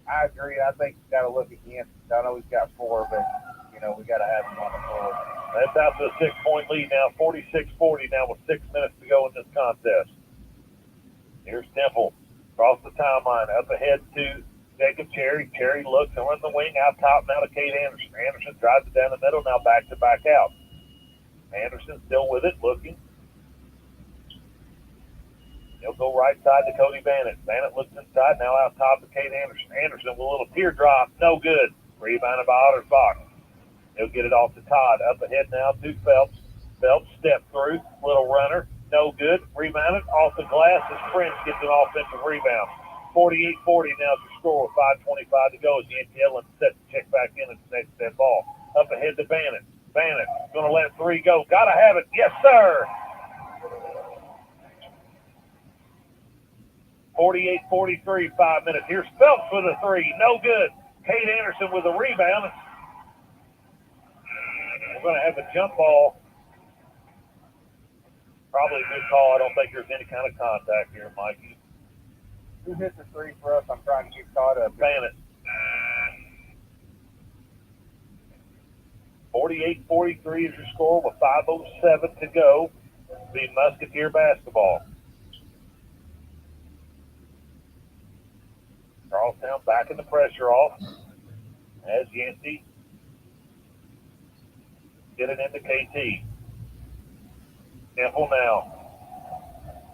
I agree. I think you got to look again. I know he's got 4, but, we got to have him on the floor. That's out to a 6-point lead now, 46-40 now with 6 minutes to go in this contest. Here's Temple. Across the timeline, up ahead to Jacob Cherry. Cherry looks and runs the wing out top now to Kate Anderson. Anderson drives it down the middle, now back to back out. Anderson still with it, looking. He'll go right side to Cody Bannett. Bannett looks inside, now out top to Kate Anderson. Anderson with a little teardrop, no good. Rebounded by Ottersbach. He'll get it off to Todd. Up ahead now to Phelps. Phelps step through, little runner, no good. Rebounded off the glass as French gets an offensive rebound. 48-40 now to score with 5:25 to go as Yankee Ellen sets the check back in and snakes that ball. Up ahead to Bannett. Bannett going to let 3 go. Got to have it. Yes, sir. 48-43, 5 minutes. Here's Phelps with a 3. No good. Kate Anderson with a rebound. We're going to have a jump ball. Probably a good call. I don't think there's any kind of contact here, Mikey. Who hit the 3 for us? I'm trying to get caught up. Bannett. 48-43 is your score with 5:07 to go. Be Musketeer basketball. Charlestown backing the pressure off as Yancey get it into KT. Temple now.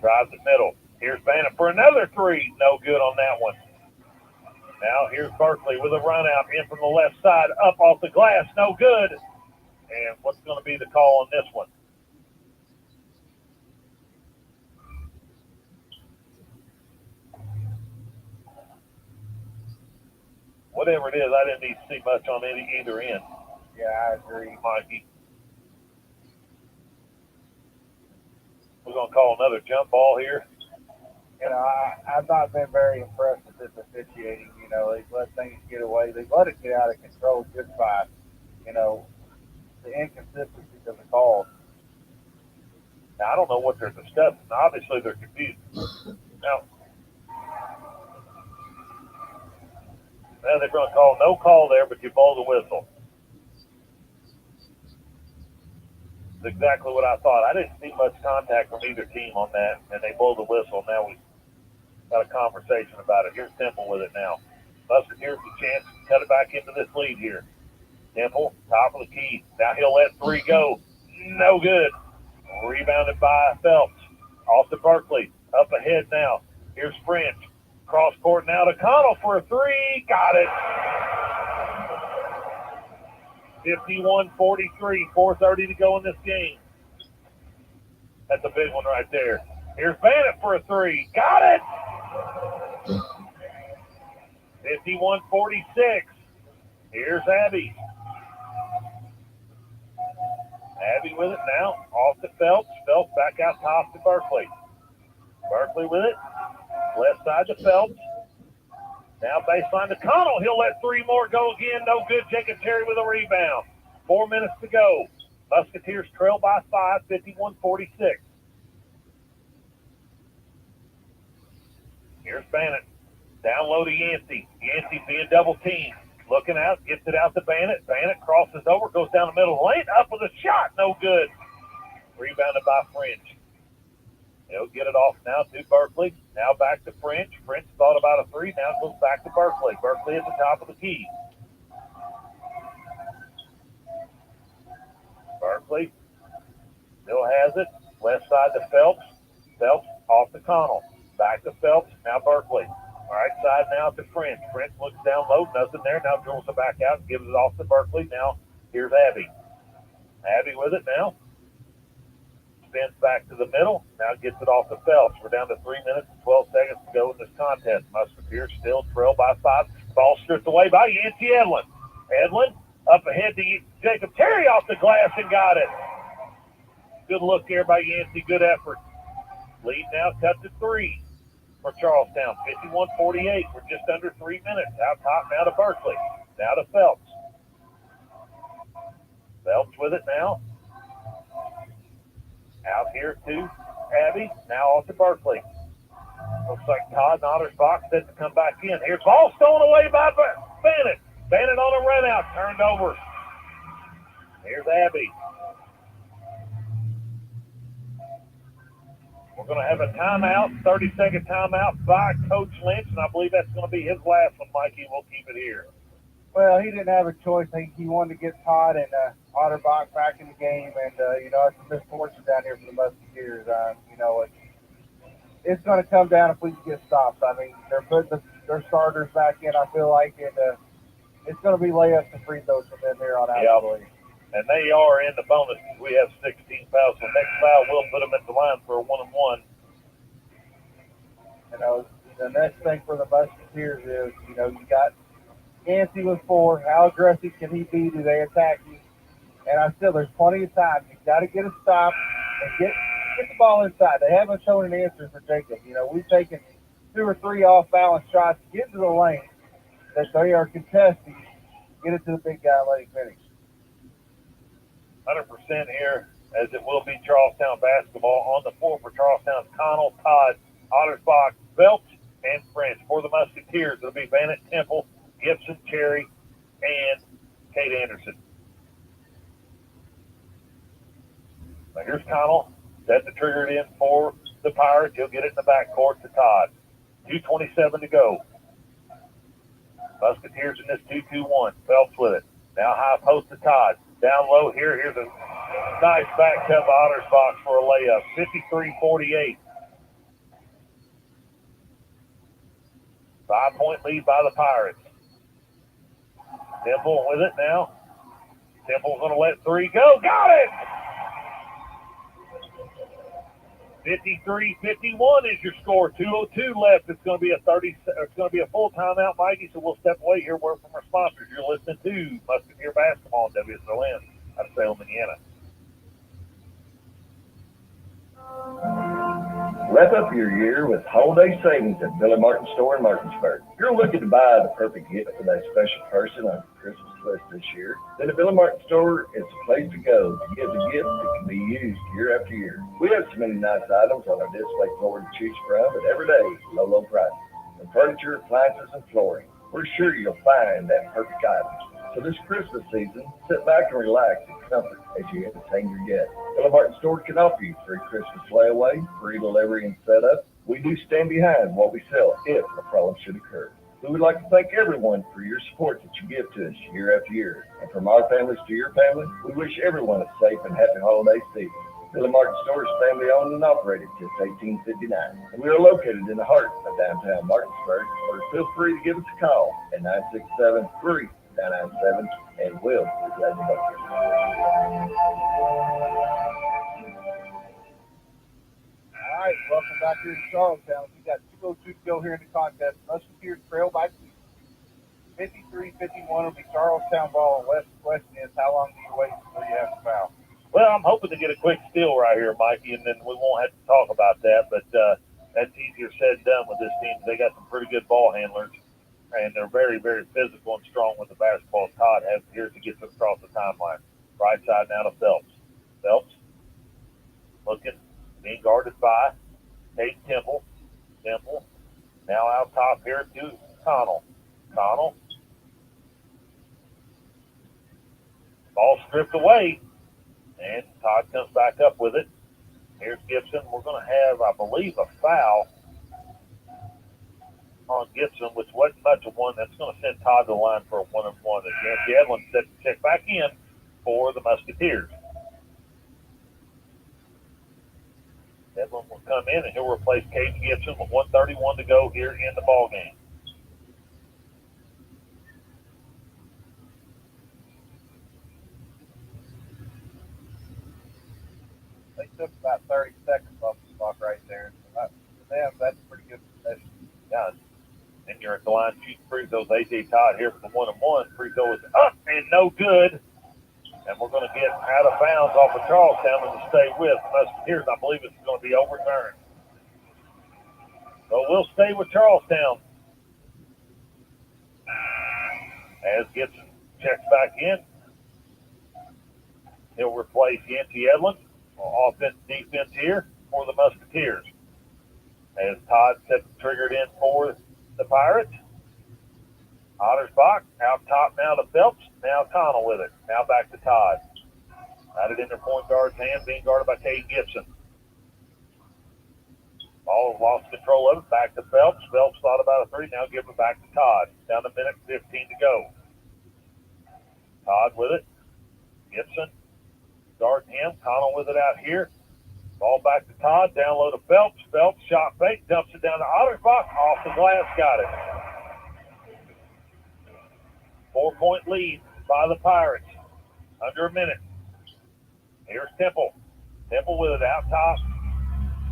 Drives the middle. Here's Bannon for another three. No good on that one. Now here's Berkeley with a run out in from the left side. Up off the glass. No good. And what's going to be the call on this one? Whatever it is, I didn't need to see much on either end. Yeah, I agree. Mikey. We're going to call another jump ball here. You know, I've not been very impressed with this officiating. You know, they've let things get away. They've let it get out of control just by, you know, the inconsistencies of the calls. Now, I don't know what they're discussing. Obviously, they're confused. Now they're going to call no call there, but you blow the whistle. That's exactly what I thought. I didn't see much contact from either team on that, and they blow the whistle. Now we got a conversation about it. Here's Temple with it now. Musketeers a chance to cut it back into this lead here. Temple, top of the key. Now he'll let three go. No good. Rebounded by Phelps. Off to Berkeley. Up ahead now. Here's French. Cross court now to Connell for a three. Got it. 51-43. 4:30 to go in this game. That's a big one right there. Here's Bannon for a three. Got it. 51-46. Here's Abby. Abby with it now. Off to Phelps. Phelps back out top to Berkeley. Berkeley with it. Left side to Phelps. Now baseline to Connell. He'll let three more go again. No good. Jacob Terry with a rebound. 4 minutes to go. Musketeers trail by 5, 51-46. Here's Bannon. Down low to Yancey. Yancey being double teamed. Looking out, gets it out to Bannon. Bannon crosses over, goes down the middle of the lane. Up with a shot. No good. Rebounded by French. He'll get it off now to Berkeley. Now back to French. French thought about a three. Now goes back to Berkeley. Berkeley at the top of the key. Berkeley still has it. Left side to Phelps. Phelps off to Connell. Back to Phelps. Now Berkeley. Right side now to French. French looks down low. Nothing there. Now drills it back out and gives it off to Berkeley. Now here's Abby. Abby with it now. Spins back to the middle. Now gets it off to Phelps. We're down to 3 minutes and 12 seconds to go in this contest. Musketeers still trail by 5. Ball stripped away by Yancey Edlin. Edlin up ahead to Jacob Terry off the glass and got it. Good look there by Yancey. Good effort. Lead now cut to 3 for Charlestown. 51-48. We're just under 3 minutes. Out top now to Berkeley. Now to Phelps. Phelps with it now. Out here to Abby. Now off to Berkeley. Looks like Todd Ottersbach set to come back in. Here's ball stolen away by Bannon. Bannon on a run out. Turned over. Here's Abby. We're going to have a timeout, 30-second timeout by Coach Lynch, and I believe that's going to be his last one, Mikey. We'll keep it here. Well, he didn't have a choice. I think he wanted to get Todd and Otterbach back in the game, and, you know, it's a misfortune down here for the Musketeers. You know, it's going to come down if we can get stops. I mean, they're putting their starters back in, I feel like, and it's going to be layups and free throws from them here on out. Yep. And they are in the bonus because we have 16 fouls. So next foul, we'll put them at the line for a 1-and-1. You know, the next thing for the Musketeers is, you know, you got Yancey with 4. How aggressive can he be? Do they attack you? And there's plenty of time. You've got to get a stop and get the ball inside. They haven't shown an answer for Jacob. You know, we've taken 2 or 3 off-balance shots to get to the lane that they are contesting. Get it to the big guy and let him finish. 100% here, as it will be Charlestown basketball. On the floor for Charlestown, Connell, Todd, Ottersbach, Phelps, and French. For the Musketeers, it'll be Bannon, Temple, Gibson, Cherry, and Kate Anderson. Now here's Connell, set to trigger it in for the Pirates. He'll get it in the backcourt to Todd. 2:27 to go. Musketeers in this 2-2-1. Phelps with it. Now high post to Todd. Down low here. Here's a nice back cut by Ottersbach for a layup. 53-48. 5-point lead by the Pirates. Temple with it now. Temple's going to let 3 go. Got it! 53-51 is your score. 2:02 left. It's going to be a full timeout, Mikey. So we'll step away here. Word from our sponsors. You're listening to Musketeer Basketball on WSLM out of Salem, Indiana. Wrap up your year with holiday savings at Billy Martin Store in Martinsburg. If you're looking to buy the perfect gift for that special person on Christmas list this year, then the Billy Martin Store is the place to go to give a gift that can be used year after year. We have so many nice items on our display floor to choose from, but every day, low prices. From furniture, appliances, and flooring, we're sure you'll find that perfect item. So this Christmas season, sit back and relax in comfort as you entertain your guests. Billy Martin Store can offer you free Christmas layaway, free delivery and setup. We do stand behind what we sell if a problem should occur. We would like to thank everyone for your support that you give to us year after year. And from our families to your family, we wish everyone a safe and happy holiday season. Billy Martin Store is family owned and operated since 1859. And we are located in the heart of downtown Martinsburg. Or feel free to give us a call at 967-3997, and we'll be glad to help you. All right, welcome back here to Charlestown. We got 2:02 to go here in the contest. Musketeers trail by 53-51 will be Charlestown ball. And question is, how long do you wait before you have to foul? Well, I'm hoping to get a quick steal right here, Mikey, and then we won't have to talk about that. But that's easier said than done with this team. They got some pretty good ball handlers, and they're very, very physical and strong with the basketball. Todd has here to get them across the timeline. Right side now to Phelps. Phelps looking, being guarded by Tate Temple. Temple now out top here to Connell. Connell. Ball stripped away, and Todd comes back up with it. Here's Gibson. We're going to have, I believe, a foul on Gibson, which wasn't much of one. That's going to send Todd to the line for a 1-on-1. As Nancy Edlin set the check back in for the Musketeers. Edlin will come in, and he'll replace Caden Gibson with 1:31 to go here in the ball game. They took about 30 seconds off the clock right there. So for them, that's a pretty good possession. Yeah. And you're at the line shooting free throws. AJ Todd here for the 1-on-1. Free throw is up and no good. And we're going to get out of bounds off of Charlestown and to stay with Musketeers. I believe it's going to be overturned. So we'll stay with Charlestown. As Gibson checks back in, he'll replace Yancey Edlin. Offense, defense here for the Musketeers. As Todd set the triggered in for the Pirates. Ottersbach out top now to Phelps. Now Connell with it. Now back to Todd. Got it in their point guard's hand, being guarded by Cade Gibson. Ball lost control of it. Back to Phelps. Phelps thought about a three. Now give it back to Todd. Down to minute 15 to go. Todd with it. Gibson guarding him. Connell with it out here. Ball back to Todd. Down low to Phelps. Phelps shot fake. Dumps it down to Ottersbach. Off the glass. Got it. 4-point lead by the Pirates. Under a minute. Here's Temple. Temple with it out top.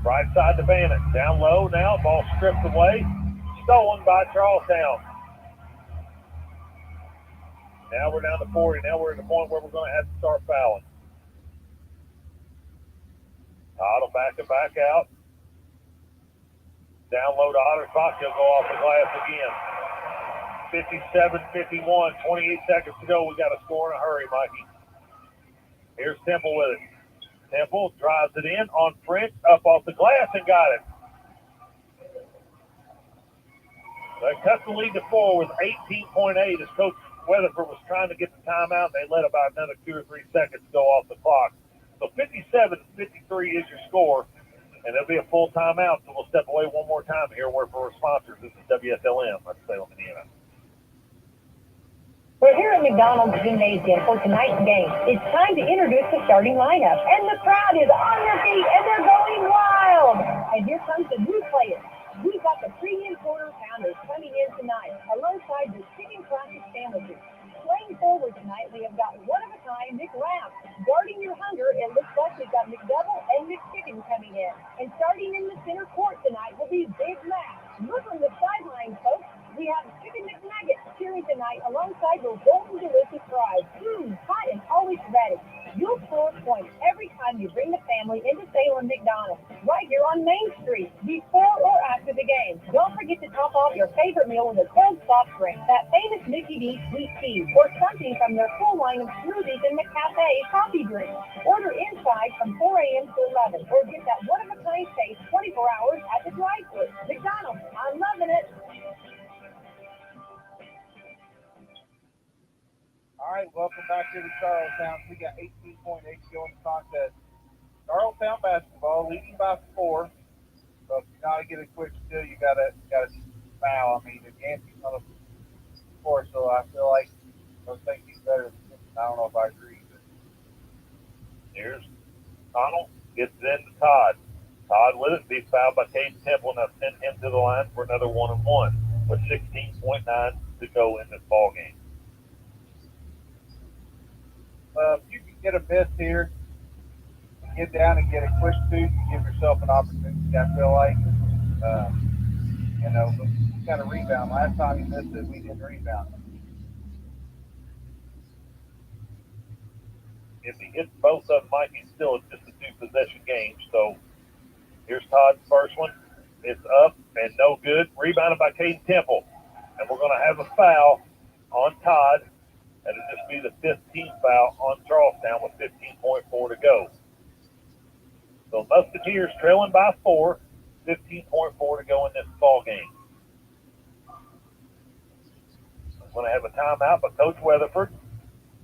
Right side to Bannon. Down low now. Ball stripped away. Stolen by Charlestown. Now we're down to 40. Now we're at the point where we're going to have to start fouling. Todd will back it back out. Down low to Ottersbach. He'll go off the glass again. 57-51, 28 seconds to go. We got to score in a hurry, Mikey. Here's Temple with it. Temple drives it in on French, up off the glass, and got it. They cut the lead to 4 with 18.8 as Coach Weatherford was trying to get the timeout. They let about another 2 or 3 seconds go off the clock. So 57-53 is your score, and there'll be a full timeout. So we'll step away one more time here. Where for our sponsors, this is WSLM. Let's Salem, Indiana. We're here at McDonald's Gymnasium for tonight's game. It's time to introduce the starting lineup, and the crowd is on their feet, and they're going wild. And here comes the new players. We've got the premium quarter pounders coming in get to top off your favorite meal with a cold soft drink, that famous Mickey D sweet tea, or something from their full line of smoothies and McCafe coffee drinks. Order inside from 4 a.m. to 11, or get that one-of-a-kind taste 24 hours at the drive-thru. McDonald's, I'm loving it. All right, welcome back here to Charlestown. We got 18.8 to go in the contest. Charlestown basketball leading by 4. So if you gotta get a quick steal, you gotta foul. I mean, the Yankees on the floor, so I feel like I think he's better. I don't know if I agree. But Here's Connell, gets it into Todd. Todd with it, be fouled by Caden Temple, and I've sent him to the line for another 1-and-1 with 16.9 to go in this ball game. If you can get a miss here, get down and get a quick 2, you give yourself an opportunity. I feel like, but you got to rebound. Last time you missed it, we didn't rebound. If he hits both of them, Mikey, still it's just a 2-possession game. So here's Todd's first one. It's up and no good. Rebounded by Caden Temple. And we're going to have a foul on Todd. That'll just be the 15th foul on Charlestown with 15.4 to go. So Musketeers trailing by 4, 15.4 to go in this ball game. I'm going to have a timeout by Coach Weatherford.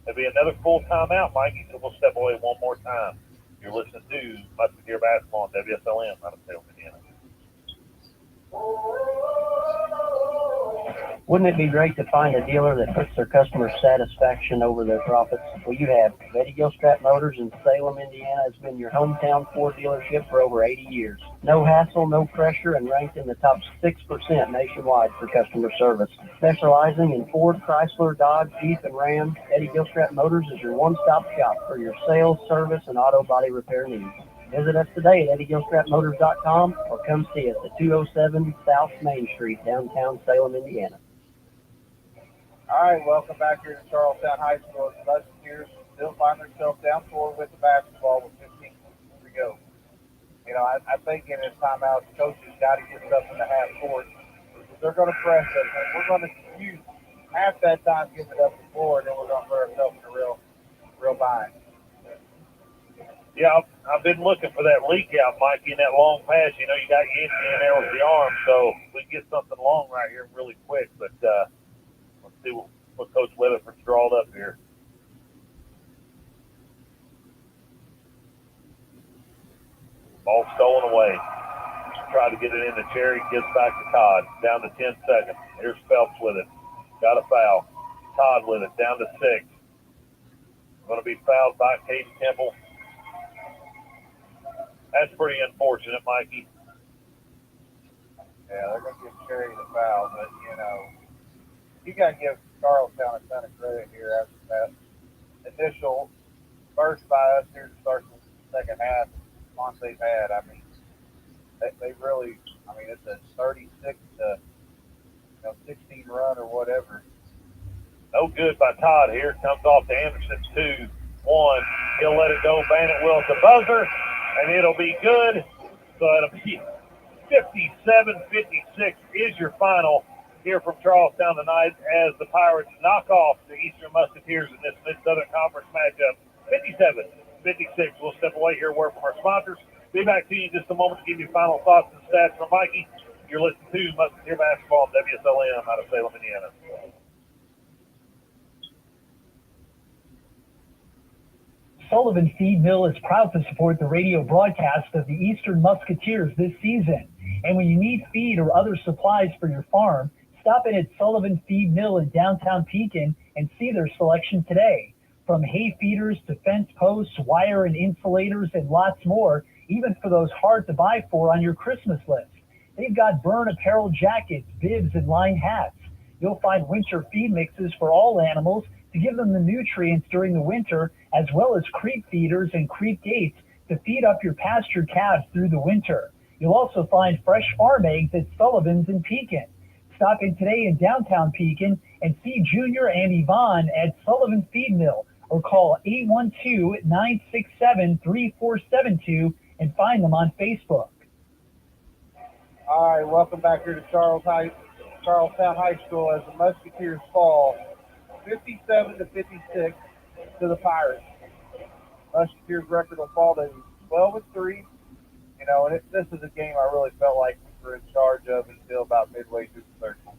There'll be another full timeout, Mikey, so we'll step away one more time. You're listening to Musketeer Basketball on WSLM out of Salem, Indiana. Wouldn't it be great to find a dealer that puts their customer satisfaction over their profits? Well, you have. Betty Gilstrap Motors in Salem, Indiana has been your hometown Ford dealership for over 80 years. No hassle, no pressure, and ranked in the top 6% nationwide for customer service. Specializing in Ford, Chrysler, Dodge, Jeep, and Ram, Betty Gilstrap Motors is your one-stop shop for your sales, service, and auto body repair needs. Visit us today at EddieGilstrapMotors.com or come see us at 207 South Main Street, downtown Salem, Indiana. All right, welcome back here to Charlestown High School. The Musketeers still find themselves down 4 with the basketball with 15 to go. I think in this timeout, the coaches got to get stuff in the half court. They're going to press us, and we're going to use half that time getting it up the floor, and then we're going to put ourselves in a real bind. Yeah, I've been looking for that leak out, Mikey, in that long pass. You got Yancey in there with the arm, so we can get something long right here really quick. But let's see what Coach Weatherford's drawed up here. Ball stolen away. Tried to get it in the cherry, gets back to Todd. Down to 10 seconds. Here's Phelps with it. Got a foul. Todd with it, down to 6. Going to be fouled by Caden Temple. That's pretty unfortunate, Mikey. Yeah, they're going to give Cherry the foul, but, you got to give Charlestown a ton of credit here after that initial burst by us here to start the second half once they've had. I mean, they really, it's a 36 to 16 run or whatever. No good by Todd here. Comes off to Anderson, 2-1. He'll let it go. Bandit will at the buzzer, and it'll be good. So it'll be 57-56 is your final here from Charlestown tonight as the Pirates knock off the Eastern Musketeers in this Mid-Southern Conference matchup. 57-56. We'll step away here, word from our sponsors. Be back to you in just a moment to give you final thoughts and stats from Mikey. You're listening to Musketeer Basketball on WSLM out of Salem, Indiana. Sullivan Feed Mill is proud to support the radio broadcast of the Eastern Musketeers this season. And when you need feed or other supplies for your farm, stop in at Sullivan Feed Mill in downtown Pekin and see their selection today. From hay feeders to fence posts, wire and insulators, and lots more, even for those hard to buy for on your Christmas list. They've got burn apparel jackets, bibs, and lined hats. You'll find winter feed mixes for all animals to give them the nutrients during the winter, as well as creep feeders and creep gates to feed up your pastured calves through the winter. You'll also find fresh farm eggs at Sullivan's in Pekin. Stop in today in downtown Pekin and see Junior and Yvonne at Sullivan Feed Mill, or call 812-967-3472 and find them on Facebook. All right, welcome back here to Charlestown High School as the Musketeers fall 57-56 to the Pirates. Musketeers record will fall to 12-3. You know, and this is a game I really felt like we were in charge of until about midway through the third quarter.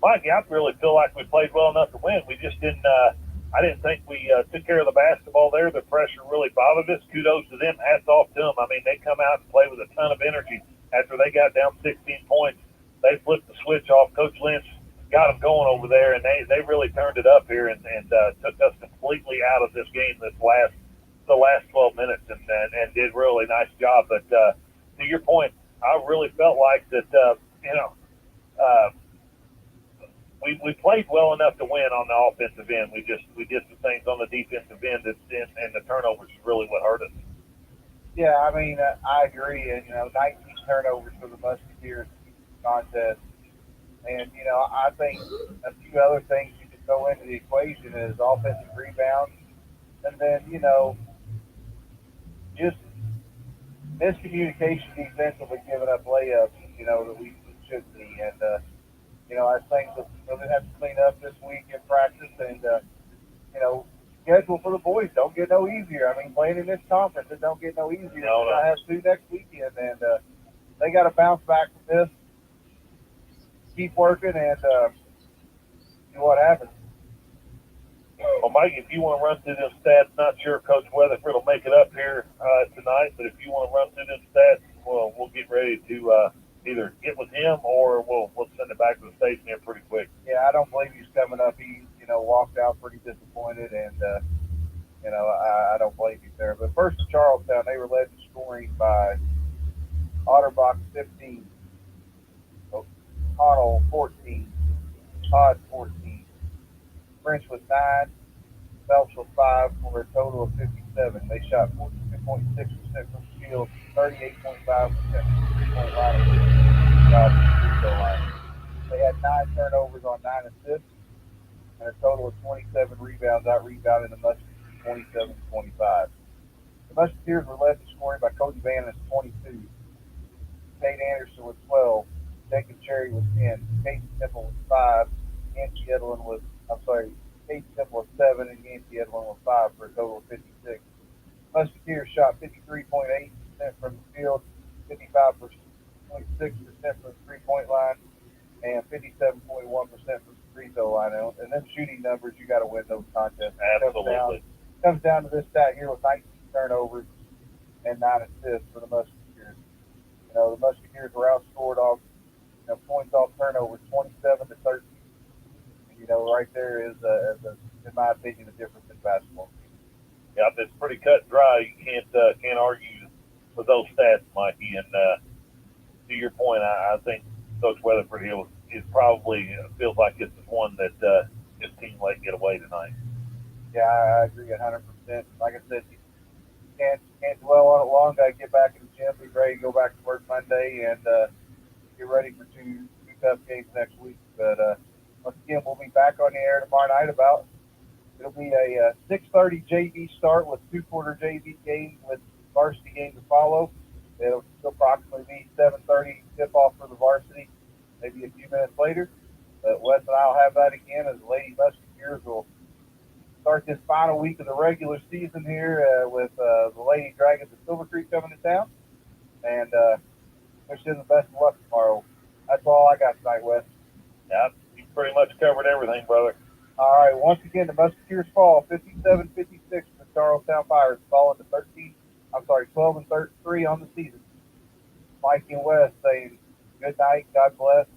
Mikey, I really feel like we played well enough to win. We just didn't. I didn't think we took care of the basketball there. The pressure really bothered us. Kudos to them. Hats off to them. I mean, they come out and play with a ton of energy. After they got down 16 points, they flipped the switch off. Coach Lynch got them going over there, and they really turned it up here and took us completely out of this game the last 12 minutes and did really nice job. But to your point, I really felt like that, we played well enough to win on the offensive end. We did some things on the defensive end, and the turnovers is really what hurt us. Yeah, I mean, I agree. And, 19 turnovers for the Musketeers contest. And, I think a few other things you can throw into the equation is offensive rebounds. And then, just miscommunication defensively, giving up layups, that we should see. And, I think that we're going to have to clean up this week in practice. And, schedule for the boys don't get no easier. I mean, playing in this conference, it don't get no easier. No. I have 2 next weekend, and they got to bounce back from this, keep working, and see what happens. Well, Mike, if you want to run through them stats, not sure if Coach Weatherford will make it up here tonight, but if you want to run through them stats, we'll get ready to either get with him or we'll send it back to the station here pretty quick. Yeah, I don't believe he's coming up. He, walked out pretty disappointed, and, I don't believe he's there. But first, Charlestown, they were led in scoring by Otterbach 15, O'Connell 14, Todd 14, French was 9, Phelps was 5 for a total of 57. They shot 42.6% from the field, 38.5% from the 3-point line. They had 9 turnovers on 9 assists and a total of 27 rebounds, out-rebounding the Musketeers 27-25. The Musketeers were led in scoring by Cody Bannon 22, Tate Anderson with 12, Jacob Cherry with 10, Casey Temple with 5, Yancey Edlin with, Casey Temple with 7, and Yancey Edlin with 5 for a total of 56. Musketeers shot 53.8% from the field, 55.6% from the 3-point line, and 57.1% from the free throw line. And them shooting numbers, you got to win those contests. Absolutely. Comes down to this stat here with 19 turnovers and 9 assists for the Musketeers. The Musketeers were outscored off points off turnovers 27-13. Right there is, in my opinion, the difference in basketball. Yeah, it's pretty cut and dry. You can't argue with those stats, Mikey. And to your point, I think Coach Weatherford is probably feels like it's the one that his team let get away tonight. Yeah, I agree 100%. Like I said, you can't dwell on it long. Got to get back in the gym, be ready to go back to work Monday, and get ready for two tough games next week. But once again, we'll be back on the air tomorrow night it'll be a 6:30 JV start with 2-quarter JV games with varsity games to follow. It'll approximately be 7:30 tip-off for the varsity, maybe a few minutes later. But Wes and I will have that again as the Lady Musketeers will start this final week of the regular season here with the Lady Dragons of Silver Creek coming to town. And wish them the best of luck tomorrow. That's all I got tonight, Wes. Yeah, you pretty much covered everything, brother. All right, once again, the Musketeers fall 57-56 to the Charlestown Pirates, falling to 12-3 on the season. Mikey and Wes saying good night, God bless,